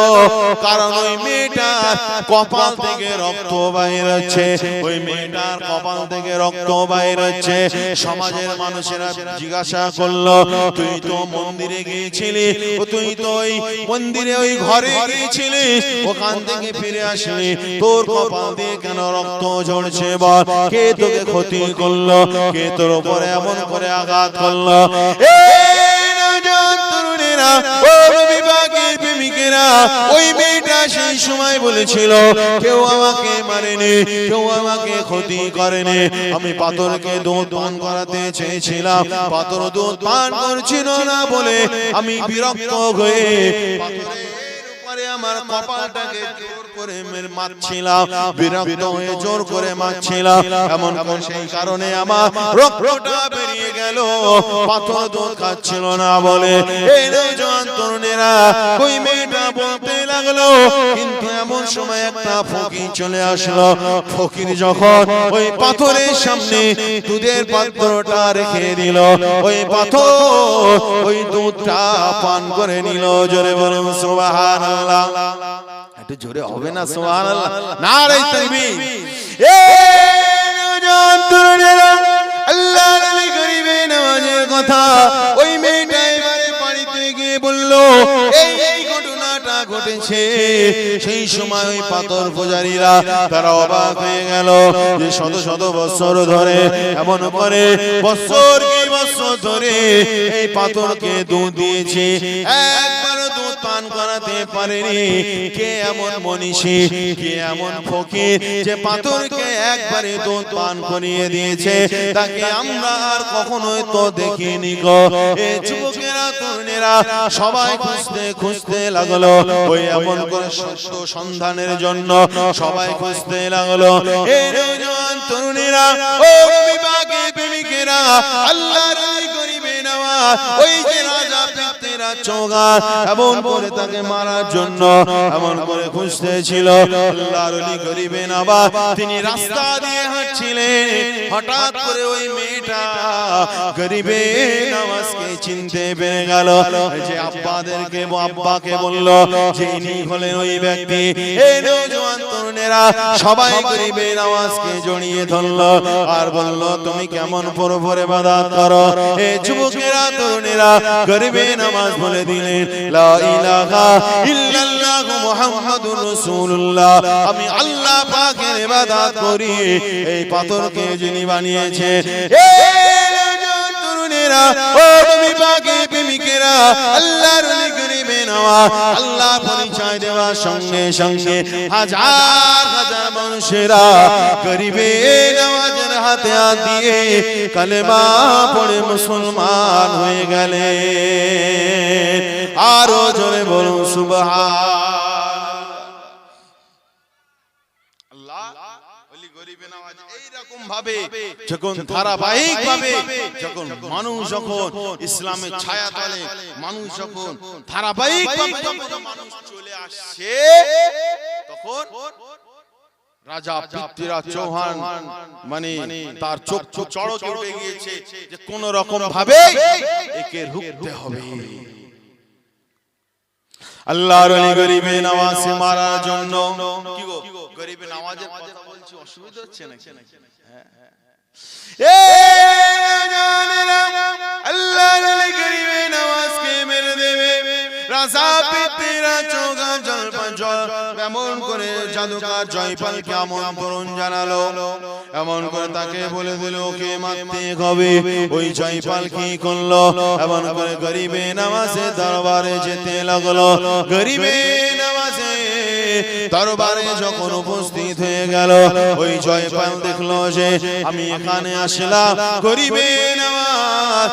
কারণ ওই মেয়েটার কপাল থেকে রক্ত বাইর হচ্ছে, ওই মেয়েটার কপাল থেকে রক্ত বাইর হচ্ছে। সমাজের মানুষেরা জিজ্ঞাসা করলো, তুই তো মন্দিরে গিয়েছিলি, তুই তো ওই মন্দিরে ওই ঘরে গিয়েছিলি, ওখান থেকে ফিরে আসলি, তোর কপাল দিয়ে কেন রক্ত ঝরছে? বল, কে তোকে ক্ষতি করলো? কে তোর উপরে এমন করে আঘাত করলো? ওই মেয়েটা সেই সময় বলেছিল, কেউ আমাকে মারেনি, কেউ আমাকে ক্ষতি করেনি, আমি পাথরকে দুধ পান করাতে চেয়েছিলাম, পাথর দুধ পান করছিল না বলে আমি বিরক্ত হয়ে আমার কপালটাকে জোর করে মারছিলাম, বিরক্ত হয়ে জোর করে মারছিলাম, এমন কোন সেই কারণে আমার রক্তটা বেরিয়ে গেল, পাথর দুধ খাচ্ছিল না বলে। এই নওজোয়ান তরুণেরা, ওই মেয়েটা বলতে লাগলো, কিন্তু এমন সময় একটা ফকির চলে আসলো। ফকির যখন ওই পাথরের সামনে দুধের পাত্রটা রেখে দিল, ওই পাথর ওই দুধটা পান করে নিল। জোরে বলুন সুবহানাল্লাহ। একটু জোরে হবে না? সুবহানাল্লাহ, নারে তাকবীর। এ নওজোয়ান তরুণেরা, আল্লাহর ওলি গরিবে নওয়াজের কথা ওই মেয়েটা এবারে বাড়িতে গিয়ে বলল, এই ঘটনাটা ঘটেছে। সেই সময় ওই পাথর পূজারীরা তারা অবাক হয়ে গেল যে শত শত বছর ধরে এমন করে বছর কি বছর ধরে এই পাথরকে দুধ দিয়েছে, একবার দুধ পান করাতে পারেনি। কে এমন মনীষী, কে এমন ফকির যে পাথরকে একবারে দুধ পান করিয়ে দিয়েছে, তাকে আমরা আর কখনোই তো দেখিনি গো। এই যুবকেরা তরুণেরা সবাই খুঁজতে খুঁজতে লাগলো, ওই এমন করে সত্য সন্ধানের জন্য সবাই খুঁজতে লাগলো। এই নওজোয়ান তরুণেরা, ও নবী পাকের প্রেমিকেরা, আল্লাহর ওলি গরিবে নওয়াজ, ওই যে রাজা পৃথ্বীরাজ চৌহান এমন করে তাকে মারার জন্য এমন করে খুঁজতেছিল। আল্লাহর ওলি গরিবে নওয়াজ তিনি রাস্তা দিয়ে হাঁটছিলেন, হঠাৎ করে ওই মেয়েটা গরিবে নওয়াজকে চিনতে পেরে গেল। যে আব্বাকে বলল যে ইনি হলেন ওই ব্যক্তি। এই নওজোয়ান তরুণেরা সবাই গরিবে নওয়াজকে জড়িয়ে ধরলো আর বলল, তুমি কেমন পরপরে ইবাদত করো? এই যুবকেরা তরুণেরা গরিবে নওয়াজ বলে দিলেন, লা ইলাহা ইল্লাল্লাহু মুহাম্মাদুর রাসূলুল্লাহ, আমি আল্লাহ পাকের ইবাদত করি। এই পাথরকে যিনি বানিয়েছে, ও নবী পাকের প্রেমিকেরা, আল্লাহর ওলি গরিবে নওয়াজ আল্লাহ পরিচয় দেওয়ার সঙ্গে সঙ্গে হাজার হাজার মানুষেরা গরিবে নওয়াজের হাতে হাত দিয়ে কালেমা পড়ে মুসলমান হয়ে গেলেন। আরো জোরে বলুন সুবহান। যখন ধারাবাহিক ভাবে যখন মানুষ যখন ইসলামের ছায়া তলে মানুষ যখন ধারাবাহিক ভাবে মানুষ চলে আসছে, তখন রাজা পৃথ্বীরাজ চৌহান মানে তার চোখ চড়ক উঠে গিয়েছে যে কোন রকম ভাবে একে রুখতে হবে। আল্লাহর ওলি গরিবে নওয়াজকে মারার জন্য, কি গো গরিবে নওয়াজের কথা বলছি, অসুবিধা হচ্ছে নাকি? আল্লাহর ওলি গরিবে নওয়াজকে মেরে দেবে। রাজা পৃথ্বীরাজ চৌহান এমন করে জাদুকর জয়পালকে আমন্ত্রণ জানালো, এমন করে তাকে বলে দিল ওকে মারতে হবে। ওই জয়পাল কি করলো, এমন করে গরিবে নওয়াজের দরবারে যেতে লাগলো। গরিবে নওয়াজে দরবারে যখন উপস্থিত হয়ে গেল, ওই জয়পাল দেখলো যে আমি এখানে আসলাম, গরিবে নওয়াজ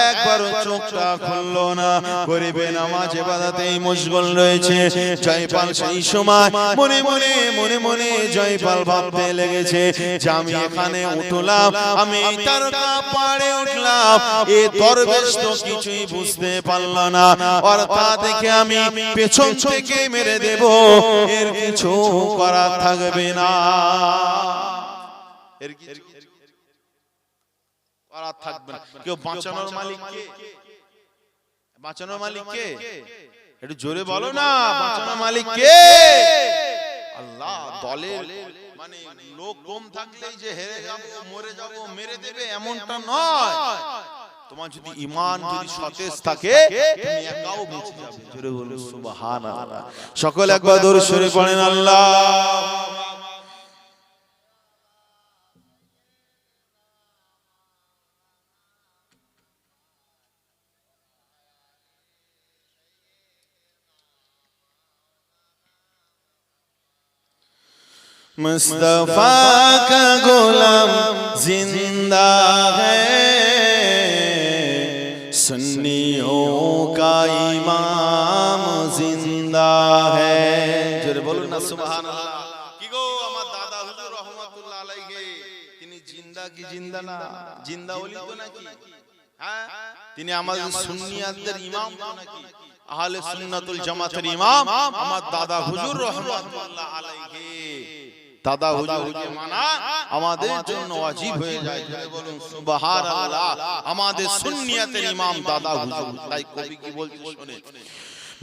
একবার চোখটা খুললো না, গরিবে নওয়াজ ইবাদতেই মশগুল রয়েছে। জয়পাল সেই সময় মনে মনে জয়পাল ভাবতে লেগেছে যে আমি এখানে উঠলাম, আমি তারকা পাড়ে উঠলাম, এ দরবেশ তো কিছুই বুঝতে পারল না, অর্থাৎ দেখে আমি পেছন থেকে মেরে দেব, এর কিছু করা থাকবে না, এর কিছু করা থাকবে না। কেউ বাঁচানোর মালিক কে? বাঁচানোর মালিক কে? একটু জোরে বলো না, বাঁচানোর মালিক কে? আল্লাহ। দলের মানে লোক কম থাকলেই যে হেরে যাব, মরে যাব, মেরে দেবে এমনটা নয়। তোমার যদি ঈমান যদি সতেজ থাকে, তুমি একাও বেঁচে যাবে। জোরে বলুন সুবহানাল্লাহ। সকল একবার দরুদ শরীফ পড়েন আল্লাহ। मुस्तफा का गुलाम जिंदा है, सुन्नियों का इमाम जिंदा है। जरे बोलो ना सुभान अल्लाह। কি গো আমার দাদা হুজুর রহমাতুল্লাহ আলাইহি, তিনি জিন্দা কি জিন্দা না? জিন্দা ওলি তো নাকি? হ্যাঁ, তিনি আমাদের সুন্নিয়াতদের ইমাম তো নাকি? আহলে সুন্নাতুল জামাতের ইমাম আমার দাদা হুজুর রহমাতুল্লাহ আলাইহি। দাদা হুজুরকে মানা আমাদের জন্য ওয়াজিব হয়ে যায়। বলুন সুবহানাল্লাহ। আমাদের সুন্নিয়াতের ইমাম দাদা হুজুর। তাই কবি কি বলছে শুনেন,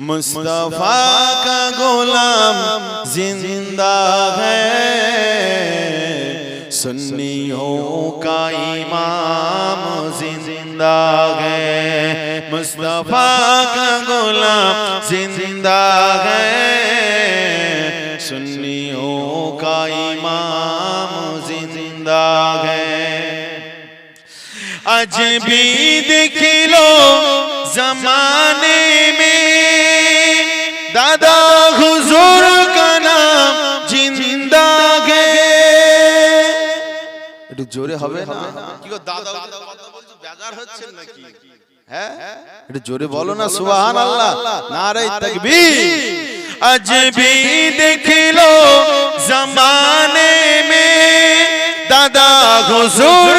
মুস্তাফা কা গোলাম জিন্দা হ্যায়, সুন্নিयों का इमाम जिंदा है, मुस्तफा का गुलाम जिंदा है, सुन्नियों का इमाम जिंदा है। आज भी देख लो जमाने में दादा हुजूर का नाम जिंदा है একটু জোরে হবে না কি গো দাদা কথা বলছো বেজার হচ্ছেন নাকি হ্যাঁ একটু জোরে বলো না সুবহানাল্লাহ নারে তাকবীর आज भी देख लो जमाने में दादा हुजूर